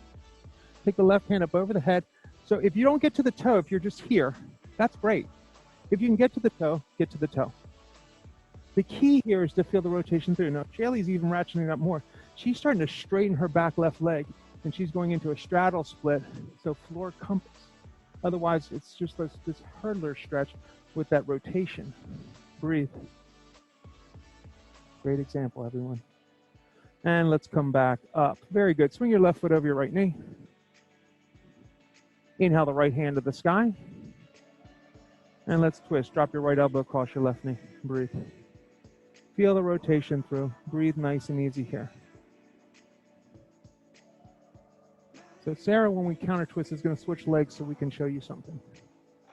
Take the left hand up over the head. So if you don't get to the toe, if you're just here, that's great. If you can get to the toe, get to the toe. The key here is to feel the rotation through. Now, Shaylee's even ratcheting it up more. She's starting to straighten her back left leg, and she's going into a straddle split, so floor compass. Otherwise, it's just this hurdler stretch with that rotation. Breathe. Great example, everyone. And let's come back up. Very good. Swing your left foot over your right knee. Inhale the right hand to the sky. And let's twist. Drop your right elbow across your left knee. Breathe. Feel the rotation through. Breathe nice and easy here. So Sarah, when we counter twist, is going to switch legs so we can show you something.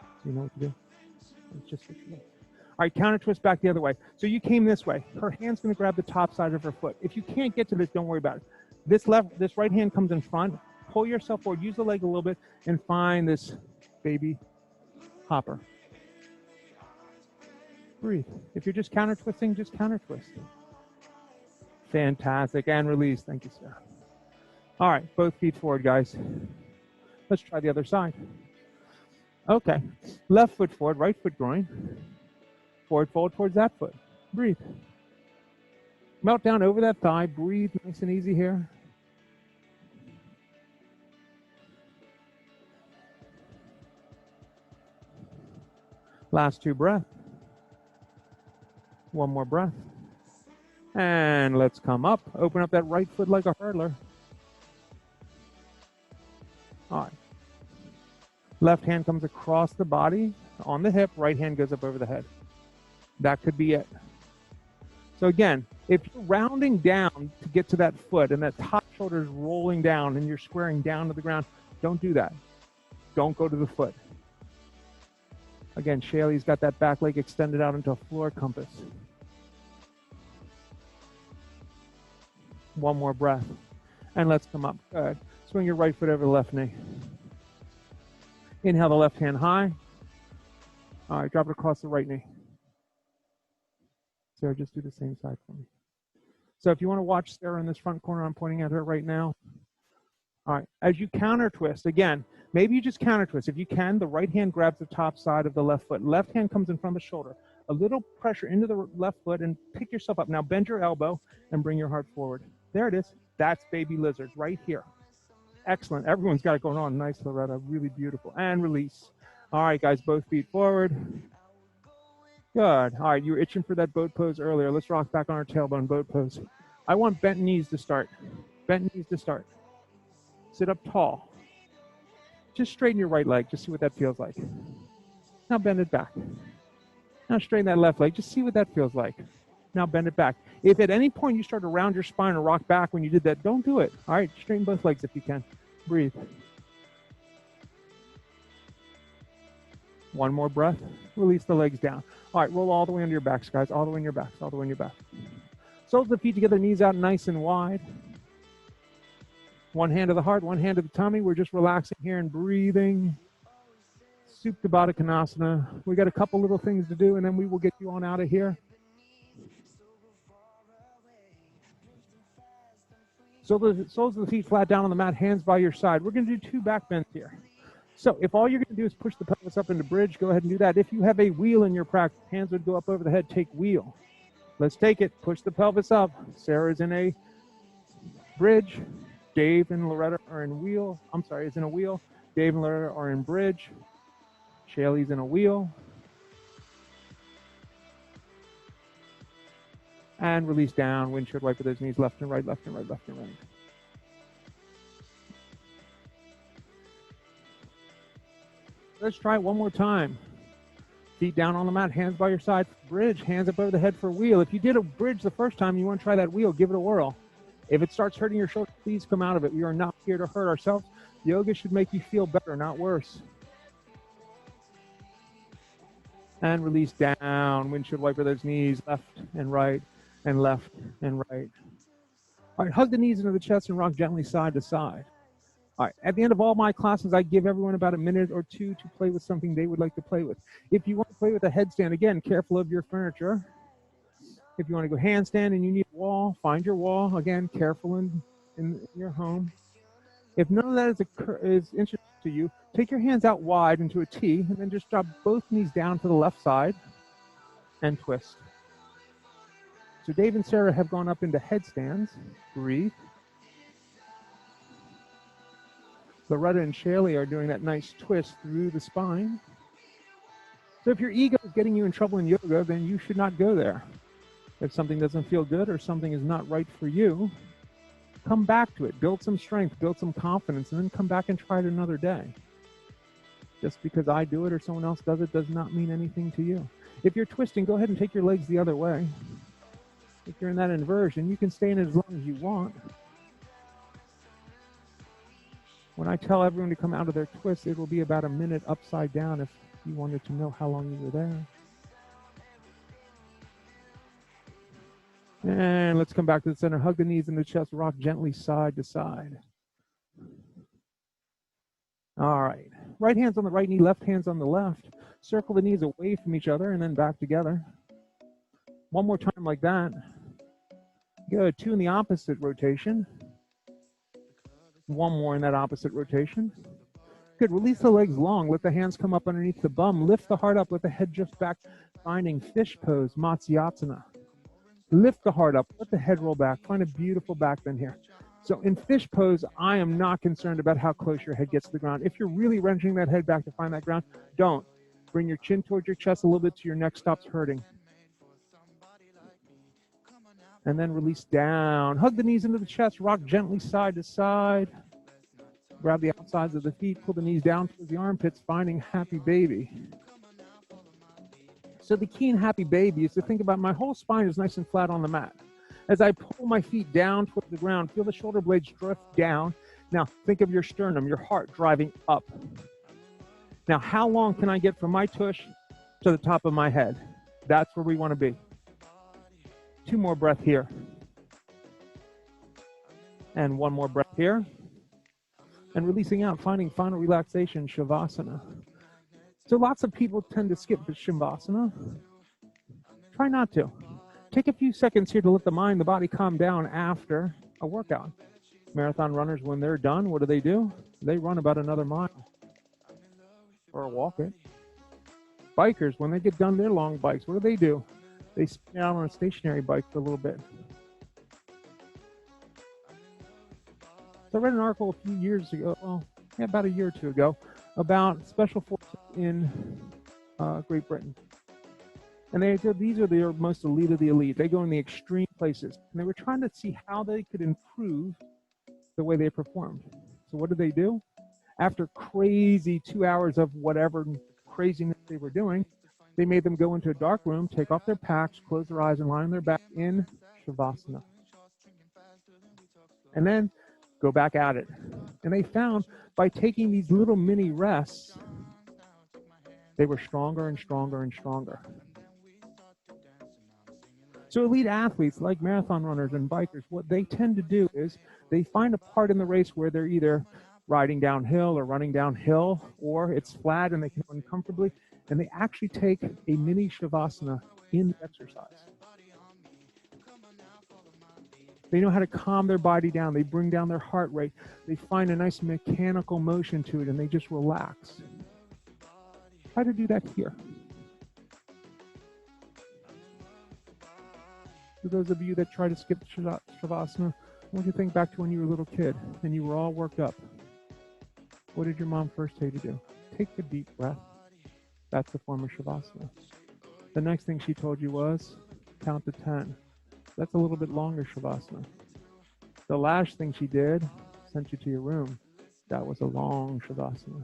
So you know what to do? Let's just switch legs. All right, counter twist back the other way. So you came this way. Her hand's going to grab the top side of her foot. If you can't get to this, don't worry about it. This right hand comes in front. Pull yourself forward. Use the leg a little bit and find this baby hopper. Breathe. If you're just counter twisting, just counter twist. Fantastic. And release. Thank you, Sarah. All right, both feet forward, guys. Let's try the other side. Okay, left foot forward, right foot groin. Forward fold towards that foot. Breathe. Melt down over that thigh. Breathe nice and easy here. Last two breaths. One more breath. And let's come up. Open up that right foot like a hurdler. All right. Left hand comes across the body on the hip. Right hand goes up over the head. That could be it. So again, if you're rounding down to get to that foot and that top shoulder is rolling down and you're squaring down to the ground, don't do that. Don't go to the foot. Again, Shaylee's got that back leg extended out into a floor compass. One more breath. And let's come up. Good. Swing your right foot over the left knee. Inhale the left hand high. All right, drop it across the right knee. Sarah, just do the same side for me. So if you want to watch Sarah in this front corner, I'm pointing at her right now. All right, as you counter twist, again, maybe you just counter twist. If you can, the right hand grabs the top side of the left foot. Left hand comes in front of the shoulder. A little pressure into the left foot and pick yourself up. Now bend your elbow and bring your heart forward. There it is. That's baby lizard right here. Excellent. Everyone's got it going on. Nice, Loretta. Really beautiful. And release. All right, guys, both feet forward. Good. All right, you were itching for that boat pose earlier. Let's rock back on our tailbone boat pose. I want bent knees to start. Bent knees to start. Sit up tall. Just straighten your right leg. Just see what that feels like. Now bend it back. Now straighten that left leg. Just see what that feels like. Now bend it back. If at any point you start to round your spine or rock back when you did that, don't do it. All right, straighten both legs if you can. Breathe. One more breath. Release the legs down. All right, roll all the way under your backs, guys. All the way in your backs. All the way in your back. Soles of the feet together, knees out nice and wide. One hand to the heart, one hand to the tummy. We're just relaxing here and breathing. Supta Baddha Konasana. We got a couple little things to do, and then we will get you on out of here. So the soles of the feet flat down on the mat, hands by your side. We're going to do 2 back bends here. So if all you're going to do is push the pelvis up into bridge, go ahead and do that. If you have a wheel in your practice, hands would go up over the head, take wheel. Let's take it. Push the pelvis up. Sarah's in a bridge. Dave and Loretta are in wheel. I'm sorry, is in a wheel. Dave and Loretta are in bridge. Shaylee's in a wheel. And release down. Windshield wiper those knees left and right, left and right, left and right. Let's try it one more time. Feet down on the mat, hands by your side, bridge, hands up over the head for wheel. If you did a bridge the first time, you want to try that wheel, give it a whirl. If it starts hurting your shoulder, please come out of it. We are not here to hurt ourselves. Yoga should make you feel better, not worse. And release down. Windshield wiper those knees, left and right, and left and right. All right, hug the knees into the chest and rock gently side to side. All right, at the end of all my classes, I give everyone about a minute or two to play with something they would like to play with. If you want to play with a headstand, again, careful of your furniture. If you want to go handstand and you need a wall, find your wall. Again, careful in your home. If none of that is interesting to you, take your hands out wide into a T and then just drop both knees down to the left side and twist. So Dave and Sarah have gone up into headstands. Breathe. Loretta and Shaylee are doing that nice twist through the spine. So if your ego is getting you in trouble in yoga, then you should not go there. If something doesn't feel good or something is not right for you, come back to it. Build some strength, build some confidence, and then come back and try it another day. Just because I do it or someone else does it does not mean anything to you. If you're twisting, go ahead and take your legs the other way. If you're in that inversion, you can stay in it as long as you want. When I tell everyone to come out of their twist, it will be about a minute upside down if you wanted to know how long you were there. And let's come back to the center. Hug the knees in the chest. Rock gently side to side. All right. Right hand's on the right knee, left hand's on the left. Circle the knees away from each other and then back together. One more time like that. Good. 2 in the opposite rotation. One more in that opposite rotation. Good. Release the legs long. Let the hands come up underneath the bum. Lift the heart up. Let the head drift back. Finding fish pose, Matsyasana. Lift the heart up. Let the head roll back. Find a beautiful back bend here. So in fish pose, I am not concerned about how close your head gets to the ground. If you're really wrenching that head back to find that ground, don't. Bring your chin towards your chest a little bit so your neck stops hurting. And then release down. Hug the knees into the chest. Rock gently side to side. Grab the outsides of the feet. Pull the knees down towards the armpits, finding happy baby. So the key in happy baby is to think about my whole spine is nice and flat on the mat. As I pull my feet down toward the ground, feel the shoulder blades drift down. Now think of your sternum, your heart driving up. Now how long can I get from my tush to the top of my head? That's where we want to be. 2 more breaths here. And 1 more breath here. And releasing out, finding final relaxation, Shavasana. So lots of people tend to skip the Shavasana. Try not to. Take a few seconds here to let the mind, the body calm down after a workout. Marathon runners, when they're done, what do? They run about another mile or walk it. Bikers, when they get done their long bikes, what do? They spin out on a stationary bike for a little bit. So I read an article a few years ago, about a year or 2 ago, about special forces in Great Britain. And these are the most elite of the elite. They go in the extreme places. And they were trying to see how they could improve the way they performed. So what did they do? After crazy 2 hours of whatever craziness they were doing, they made them go into a dark room, take off their packs, close their eyes, and lie on their back in Shavasana. And then go back at it. And they found by taking these little mini rests, they were stronger and stronger and stronger. So elite athletes like marathon runners and bikers, what they tend to do is they find a part in the race where they're either riding downhill or running downhill, or it's flat and they can run comfortably, and they actually take a mini Shavasana in the exercise. They know how to calm their body down. They bring down their heart rate. They find a nice mechanical motion to it, and they just relax. Try to do that here. For those of you that try to skip Shavasana, I want you to think back to when you were a little kid and you were all worked up. What did your mom first tell you to do? Take a deep breath. That's the form of Shavasana. The next thing she told you was count to 10. That's a little bit longer Shavasana. The last thing she did, sent you to your room. That was a long Shavasana.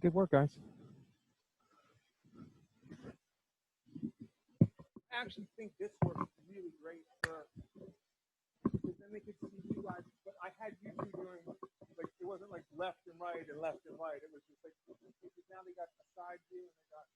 Good work, guys. I actually think this works really great for, because then they could see you guys. But I had you two doing, like, it wasn't like left and right. It was just like, now they got a side view and they got